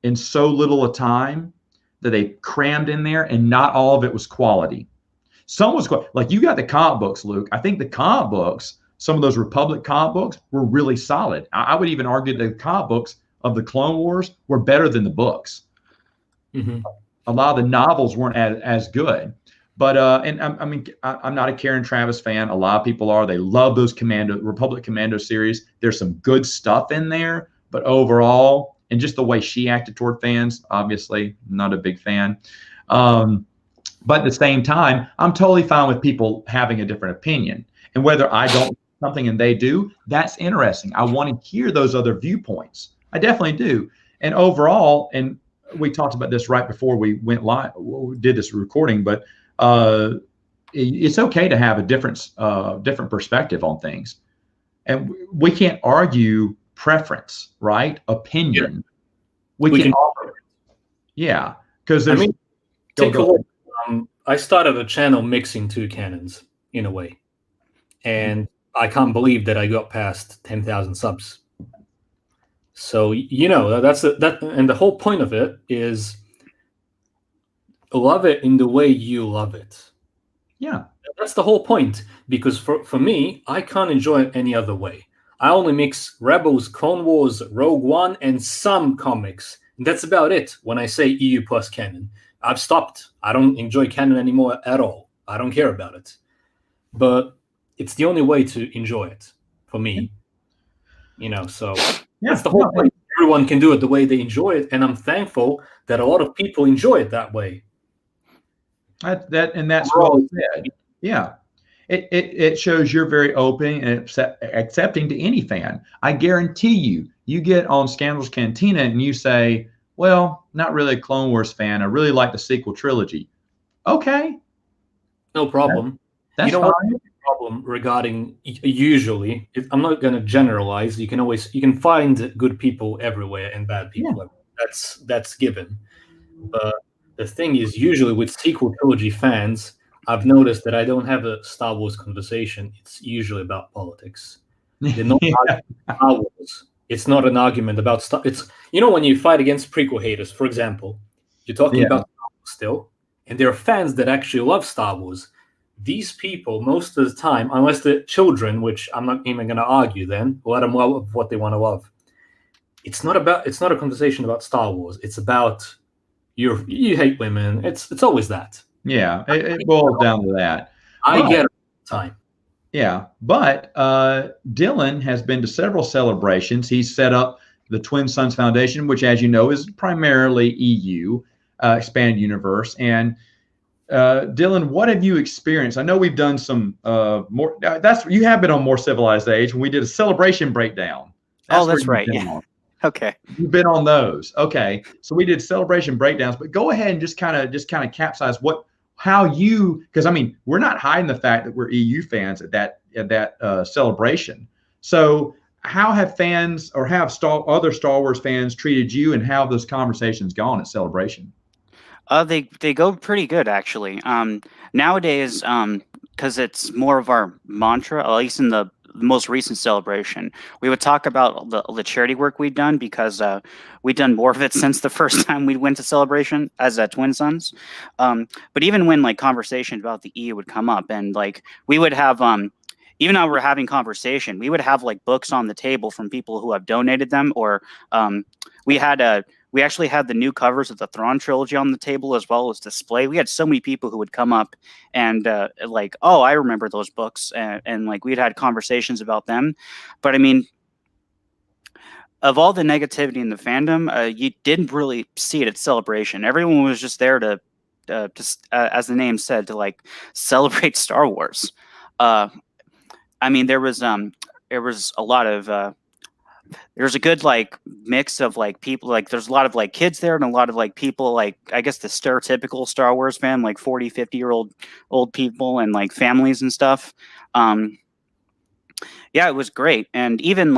in so little a time that they crammed in there, and not all of it was quality. Some was like you got the comic books, Luke. I think the comic books, some of those Republic comic books, were really solid. I would even argue that the comic books of the Clone Wars were better than the books. Mm-hmm. A lot of the novels weren't as good. But and I'm not a Karen Travis fan. A lot of people are. They love those Republic Commando series. There's some good stuff in there, but overall, and just the way she acted toward fans, obviously not a big fan. But at the same time, I'm totally fine with people having a different opinion. And whether I don't something and they do, that's interesting. I want to hear those other viewpoints. I definitely do. And overall, and we talked about this right before we went live, we did this recording, but it's okay to have a different perspective on things, and we can't argue preference, right? Opinion. We We can can. offer, yeah, because I there's. mean, take a look. I started a channel mixing two canons in a way, and I can't believe that I got past 10,000 subs. So that, and the whole point of it is love it in the way you love it. Yeah, that's the whole point. Because for me, I can't enjoy it any other way. I only mix Rebels, Clone Wars, Rogue One, and some comics. And that's about it. When I say EU plus canon, I've stopped. I don't enjoy canon anymore at all. I don't care about it. But it's the only way to enjoy it for me. So that's the whole point. Everyone can do it the way they enjoy it, and I'm thankful that a lot of people enjoy it that way. That's well said. Yeah. It shows you're very open and accepting to any fan. I guarantee you get on Scandals Cantina and you say, well, not really a Clone Wars fan. I really like the sequel trilogy. Okay. No problem. That's fine. What problem regarding usually, I'm not going to generalize. You can find good people everywhere and bad people. Yeah. That's given. But the thing is, usually with sequel trilogy fans, I've noticed that I don't have a Star Wars conversation. It's usually about politics. They're not Star Wars. It's not an argument about Star. It's when you fight against prequel haters, for example, you're talking about Star Wars still, and there are fans that actually love Star Wars. These people, most of the time, unless they're children, which I'm not even going to argue, then let them love what they want to love. It's not a conversation about Star Wars. It's about you hate women. It's always that. Yeah, it boils down to that. I get it all the time. Yeah, but Dylan has been to several celebrations. He's set up the Twin Suns Foundation, which, as you know, is primarily EU, expanded universe. And Dylan, what have you experienced? I know we've done some more. You have been on More Civilized Age when we did a celebration breakdown. That's right. Yeah. Okay. You've been on those. Okay. So we did celebration breakdowns, but go ahead and just kind of capsize because I mean, we're not hiding the fact that we're EU fans at that celebration. So how have fans or have other Star Wars fans treated you, and how have those conversations gone at celebration? They go pretty good, actually. Nowadays, because it's more of our mantra, at least in the most recent celebration, we would talk about the charity work we've done, because we've done more of it since the first time we went to celebration as Twin Suns. But even when conversations about the EU would come up, and we would have even though we're having conversation, we would have books on the table from people who have donated them, or we actually had the new covers of the Thrawn trilogy on the table as well as display. We had so many people who would come up and oh, I remember those books, and we'd had conversations about them. But I mean, of all the negativity in the fandom, you didn't really see it at celebration. Everyone was just there to as the name said, to celebrate Star Wars. I mean, there was a lot of there's a good mix of people. There's a lot of kids there, and a lot of people I guess the stereotypical Star Wars fan, 40, 50-year-old people, and families and stuff. Yeah, it was great. And even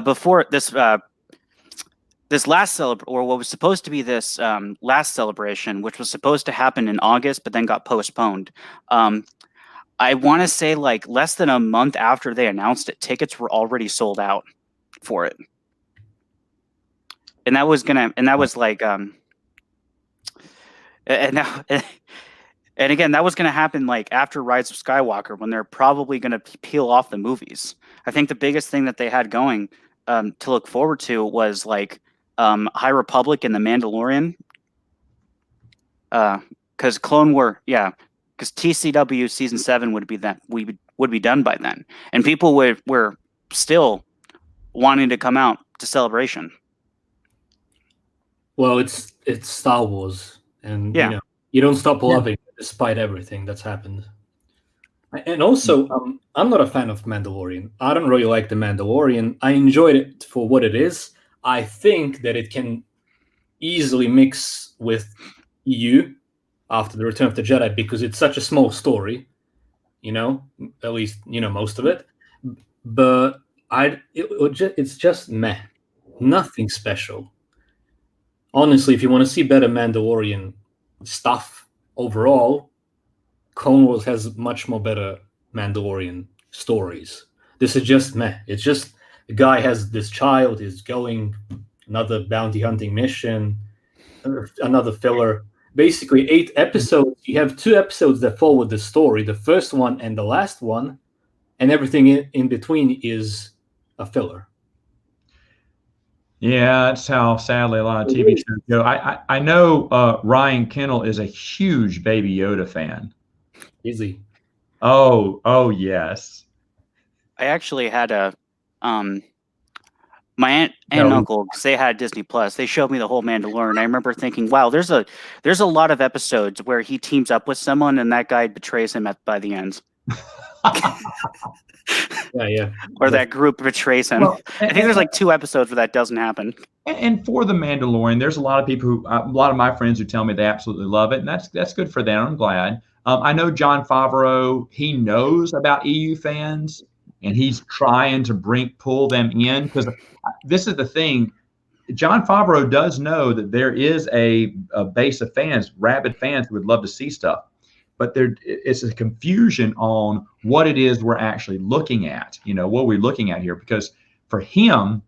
before this this last or what was supposed to be this last celebration, which was supposed to happen in August but then got postponed, I want to say less than a month after they announced it, tickets were already sold out for it. And that was and again, that was going to happen after Rise of Skywalker, when they're probably going to peel off the movies. I think the biggest thing that they had going to look forward to was High Republic and The Mandalorian. Because Clone War, yeah. Because TCW season 7 would be done by then, and people were still wanting to come out to celebration. Well, it's Star Wars, and you don't stop loving it despite everything that's happened. And also, I'm not a fan of Mandalorian. I don't really like The Mandalorian. I enjoyed it for what it is. I think that it can easily mix with EU. after the Return of the Jedi because it's such a small story, at least most of it. But it's just meh, nothing special. Honestly, if you want to see better Mandalorian stuff overall, Clone Wars has much more better Mandalorian stories. This is just meh. It's just the guy has this child, is going another bounty hunting mission, another filler. Basically, 8 episodes. You have 2 episodes that follow the story, the first one and the last one, and everything in between is a filler. Yeah, that's how sadly a lot of TV shows go. I know Ryan Kennel is a huge Baby Yoda fan. Is he? Oh yes. I actually had my aunt and uncle, because they had Disney Plus. They showed me the whole Mandalorian. I remember thinking, wow, there's a lot of episodes where he teams up with someone and that guy betrays him by the end. Yeah. Or that group betrays him. Well, I think there's like 2 episodes where that doesn't happen. And for the Mandalorian, there's a lot of people a lot of my friends who tell me they absolutely love it, and that's good for them. I'm glad. I know Jon Favreau, he knows about EU fans, and he's trying to pull them in, because this is the thing. Jon Favreau does know that there is a base of fans, rabid fans, who would love to see stuff. But it's a confusion on what it is we're actually looking at. What we're looking at here, because for him,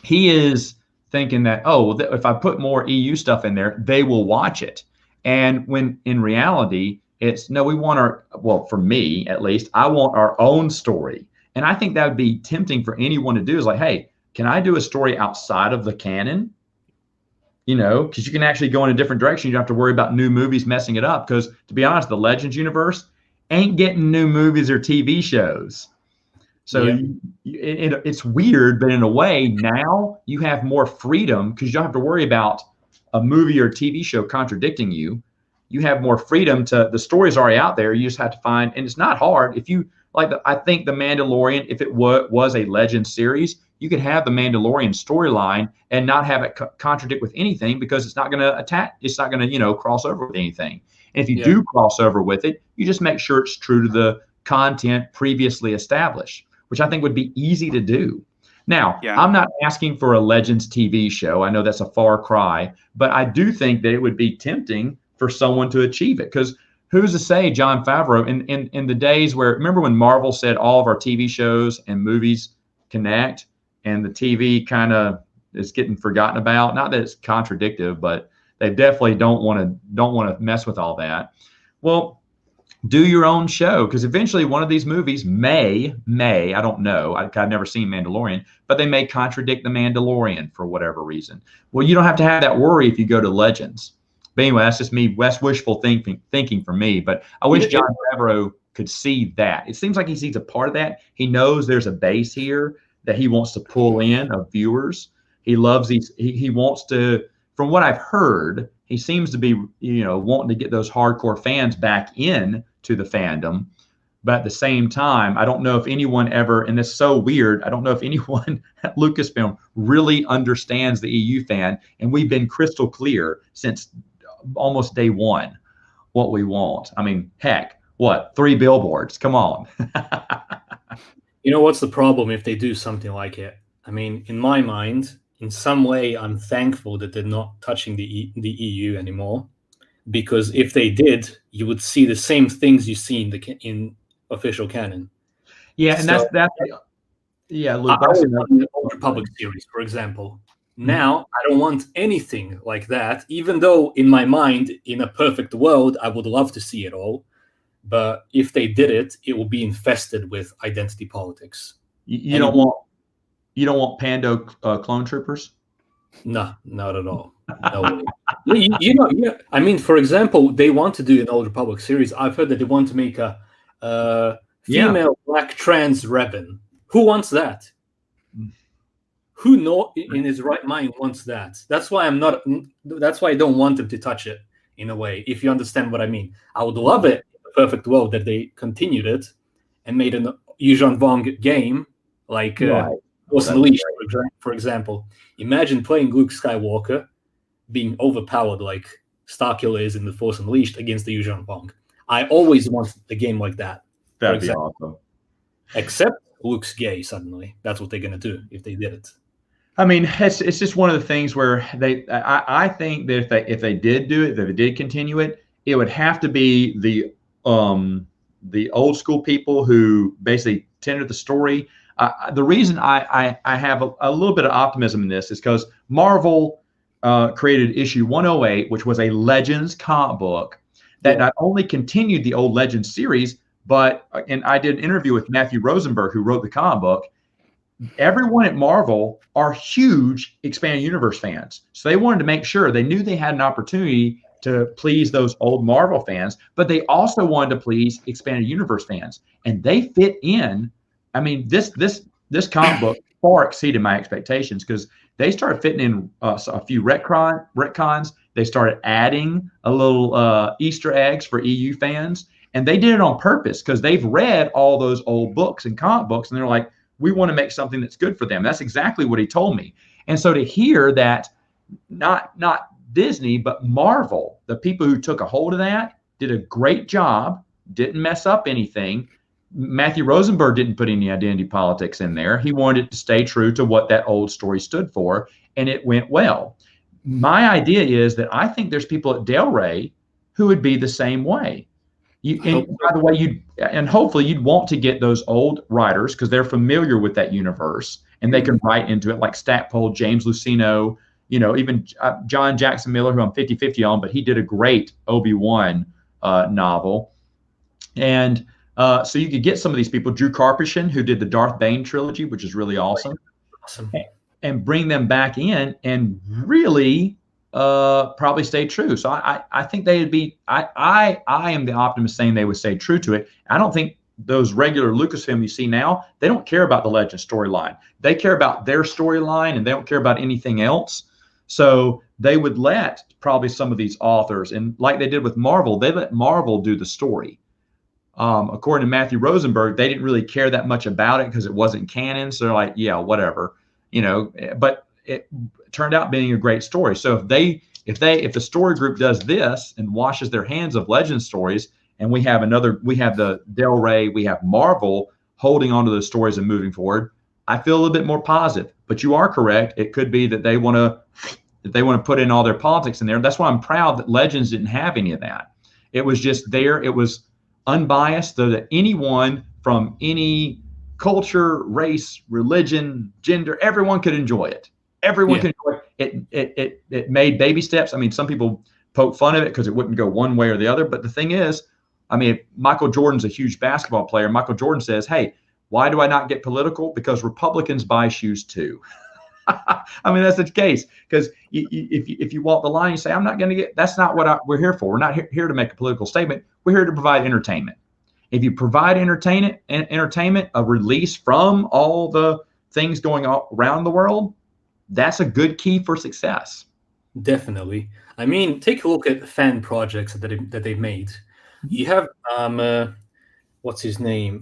he is thinking that, if I put more EU stuff in there, they will watch it. And when in reality, it's no, we want for me at least, I want our own story. And I think that would be tempting for anyone to do, is like, hey, can I do a story outside of the canon? Because you can actually go in a different direction. You don't have to worry about new movies messing it up. Because to be honest, the Legends universe ain't getting new movies or TV shows. So it's weird, but in a way, now you have more freedom because you don't have to worry about a movie or TV show contradicting you. You have more freedom the story's already out there. You just have to find, and it's not hard. If you I think The Mandalorian, if it was a Legend series, you could have the Mandalorian storyline and not have it contradict with anything, because it's not going to attack. It's not going to, cross over with anything. And if you do cross over with it, you just make sure it's true to the content previously established, which I think would be easy to do. Now, I'm not asking for a Legends TV show. I know that's a far cry, but I do think that it would be tempting for someone to achieve it, because who's to say Jon Favreau in the days where, remember when Marvel said all of our TV shows and movies connect, and the TV kind of is getting forgotten about? Not that it's contradictive, but they definitely don't want to mess with all that. Well, do your own show, because eventually one of these movies may, I don't know, I've never seen Mandalorian, but they may contradict the Mandalorian for whatever reason. Well, you don't have to have that worry if you go to Legends. But anyway, that's just me. That's wishful thinking for me. But I wish Jon Favreau could see that. It seems like he sees a part of that. He knows there's a base here that he wants to pull in of viewers. He loves these. He wants to, from what I've heard, he seems to be, wanting to get those hardcore fans back in to the fandom. But at the same time, I don't know if anyone ever, and it's so weird, I don't know if anyone at Lucasfilm really understands the EU fan. And we've been crystal clear since almost day one what we want. I mean, heck, 3 billboards? Come on. What's the problem if they do something like it? I mean, in my mind, in some way, I'm thankful that they're not touching the EU anymore, because if they did, you would see the same things you see in official canon. Yeah, and so, that's yeah. Luke, I want the Old Republic series, for example. Now, I don't want anything like that, even though in my mind, in a perfect world, I would love to see it all. But if they did it, it will be infested with identity politics. You don't want Pando clone troopers? No, not at all. No way. I mean, for example, they want to do an Old Republic series. I've heard that they want to make a female black trans Revan. Who wants that? Who in his right mind wants that? That's why I don't want them to touch it, in a way, if you understand what I mean. I would love it in the perfect world that they continued it and made an Yuuzhan Vong game, like Force Unleashed, for example. Imagine playing Luke Skywalker being overpowered like Starkiller is in The Force Unleashed against the Yuuzhan Vong. I always want a game like that. That'd be awesome. Except Luke's gay suddenly. That's what they're going to do if they did it. I mean, it's just one of the things where I think that if they did do it, that they did continue it, it would have to be the old school people who basically tendered the story. The reason I have a little bit of optimism in this is because Marvel created issue 108, which was a Legends comic book that not only continued the old Legends series, but, and I did an interview with Matthew Rosenberg, who wrote the comic book. Everyone at Marvel are huge expanded universe fans. So they wanted to make sure they knew they had an opportunity to please those old Marvel fans, but they also wanted to please expanded universe fans. And they fit in. I mean, this comic book far exceeded my expectations because they started fitting in a few retcons. They started adding a little Easter eggs for EU fans. And they did it on purpose because they've read all those old books and comic books. And they're like, we want to make something that's good for them. That's exactly what he told me. And so to hear that, not Disney, but Marvel, the people who took a hold of that, did a great job, didn't mess up anything. Matthew Rosenberg didn't put any identity politics in there. He wanted it to stay true to what that old story stood for, and it went well. My idea is that I think there's people at Del Rey who would be the same way. And by the way, hopefully you'd want to get those old writers because they're familiar with that universe and they can write into it, like Stackpole, James Luceno, even John Jackson Miller, who I'm 50-50 on, but he did a great Obi-Wan novel. And so you could get some of these people, Drew Karpyshyn, who did the Darth Bane trilogy, which is really awesome. And bring them back in and really probably stay true. So I think they'd be, I am the optimist saying they would stay true to it. I don't think those regular Lucasfilm you see now, they don't care about the Legend storyline. They care about their storyline and they don't care about anything else. So they would let probably some of these authors, and like they did with Marvel, they let Marvel do the story. According to Matthew Rosenberg, they didn't really care that much about it because it wasn't canon. So they're like, yeah, whatever, but it turned out being a great story. So if the story group does this and washes their hands of Legend stories, and we have the Del Rey, we have Marvel holding onto those stories and moving forward, I feel a little bit more positive. But you are correct. It could be that they want to put in all their politics in there. That's why I'm proud that Legends didn't have any of that. It was just there. It was unbiased, so that anyone from any culture, race, religion, gender, everyone could enjoy it. Everyone could enjoy it. It made baby steps. I mean, some people poke fun of it because it wouldn't go one way or the other. But the thing is, I mean, Michael Jordan's a huge basketball player. Michael Jordan says, hey, why do I not get political? Because Republicans buy shoes too. I mean, that's the case. Because if you walk the line, you say, I'm not going to get, that's not what we're here for. We're not here to make a political statement. We're here to provide entertainment. If you provide entertainment, a release from all the things going on around the world, that's a good key for success. Definitely. I mean, take a look at fan projects that they've made. You have what's his name?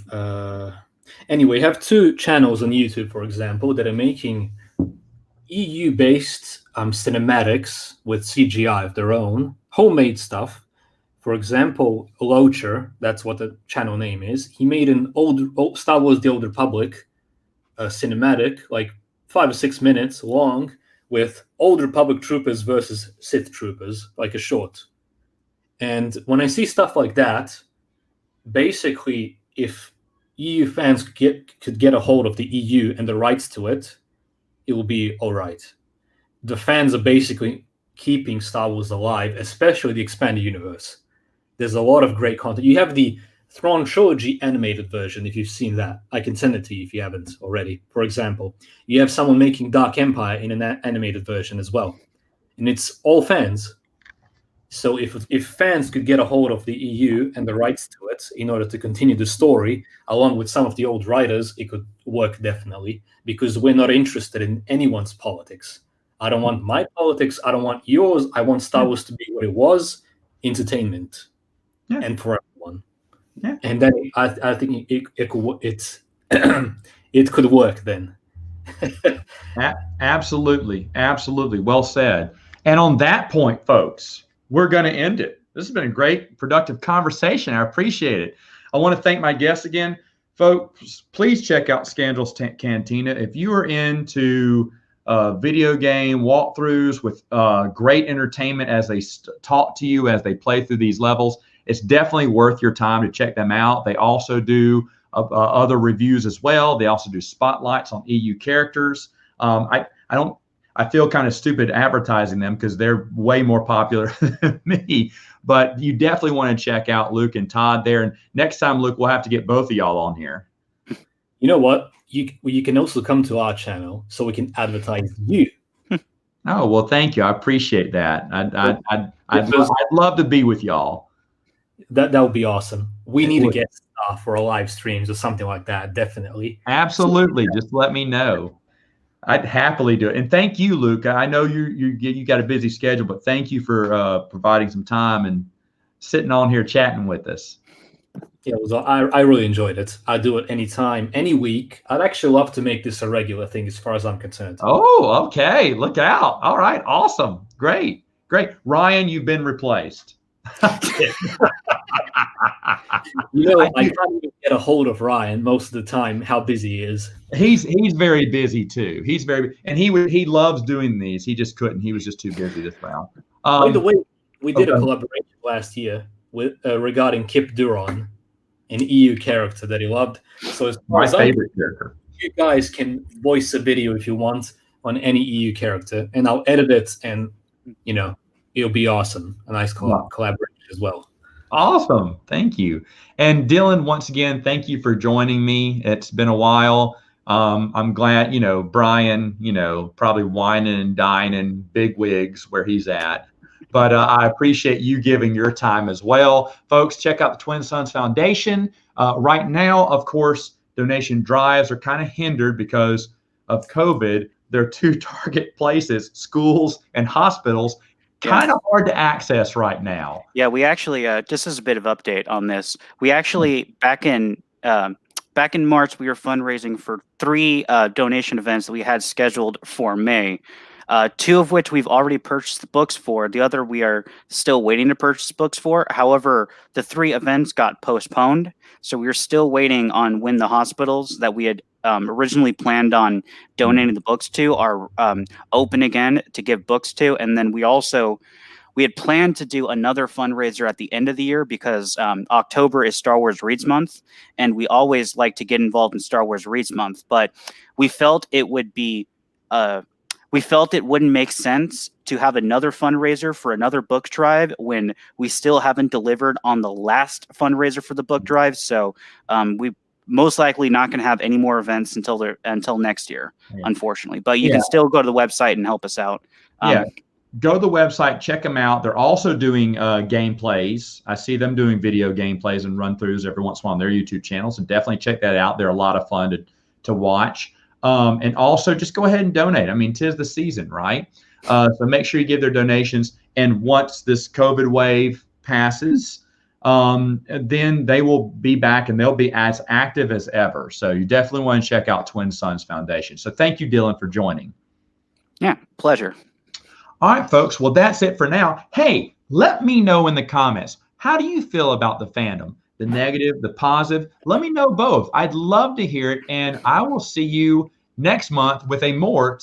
Anyway, you have two channels on YouTube, for example, that are making EU-based cinematics with CGI of their own, homemade stuff. For example, Locher, that's what the channel name is. He made an old Star Wars: The Old Republic cinematic, like 5 or 6 minutes long, with Old Republic troopers versus Sith troopers, like a short. And when I see stuff like that, basically, if EU fans could get a hold of the EU and the rights to it, it will be all right. The fans are basically keeping Star Wars alive, especially the expanded universe. There's a lot of great content. You have the Thrawn Trilogy animated version, if you've seen that. I can send it to you if you haven't already. For example, you have someone making Dark Empire in an animated version as well. And it's all fans. So if fans could get a hold of the EU and the rights to it in order to continue the story, along with some of the old writers, it could work definitely, because we're not interested in anyone's politics. I don't want my politics. I don't want yours. I want Star Wars to be what it was, entertainment, and for everyone. Yeah. And then I think it could work then. Absolutely. Well said. And on that point, folks, we're going to end it. This has been a great, productive conversation. I appreciate it. I want to thank my guests again. Folks, please check out Scandals Cantina. If you are into video game walkthroughs with great entertainment as they talk to you as they play through these levels, it's definitely worth your time to check them out. They also do other reviews as well. They also do spotlights on EU characters. I feel kind of stupid advertising them because they're way more popular than me, but you definitely want to check out Luke and Todd there. And next time, Luke, we'll have to get both of y'all on here. You know what? You can also come to our channel so we can advertise you. Oh, well, thank you. I appreciate that. I'd love to be with y'all. That would be awesome. We need to get stuff for our live streams or something like that. Definitely. Absolutely. Just let me know. I'd happily do it. And thank you, Luke. I know you got a busy schedule, but thank you for providing some time and sitting on here chatting with us. Yeah, I really enjoyed it. I do it anytime, any week. I'd actually love to make this a regular thing as far as I'm concerned. Oh, okay. Look out. All right. Awesome. Great. Ryan, you've been replaced. I can't even get a hold of Ryan most of the time, how busy he is. He's very busy too. He loves doing these. He just couldn't. He was just too busy this round. By the way, we did a collaboration last year with regarding Kip Duron, an EU character that he loved. So as far as favorite character. You guys can voice a video if you want on any EU character, and I'll edit it, and it'll be awesome. A nice collaboration as well. Awesome. Thank you. And Dylan, once again, thank you for joining me. It's been a while. I'm glad, Brian, probably whining and dining big wigs where he's at. But I appreciate you giving your time as well. Folks, check out the Twin Sons Foundation. Right now, of course, donation drives are kind of hindered because of COVID. Their two target places, schools and hospitals, kind of hard to access right now. Yeah, we actually, just as a bit of update on this, we actually, back in March, we were fundraising for 3 donation events that we had scheduled for May. 2 of which we've already purchased the books for. The other we are still waiting to purchase books for. However, the 3 events got postponed, so we're still waiting on when the hospitals that we had originally planned on donating the books to are open again to give books to. And then we had planned to do another fundraiser at the end of the year because October is Star Wars Reads Month, and we always like to get involved in Star Wars Reads Month. But we felt it would be we felt it wouldn't make sense to have another fundraiser for another book drive when we still haven't delivered on the last fundraiser for the book drive. So we most likely not going to have any more events until next year, unfortunately. But you can still go to the website and help us out. Go to the website, check them out. They're also doing gameplays. I see them doing video gameplays and run-throughs every once in a while on their YouTube channel. So definitely check that out. They're a lot of fun to watch. And also just go ahead and donate. I mean, 'tis the season, right? So make sure you give their donations. And once this COVID wave passes, then they will be back and they'll be as active as ever. So you definitely want to check out Twin Sons Foundation. So thank you, Dylan, for joining. Yeah, pleasure. All right, folks. Well, that's it for now. Hey, let me know in the comments. How do you feel about the fandom? The negative, the positive? Let me know both. I'd love to hear it. And I will see you next month with a more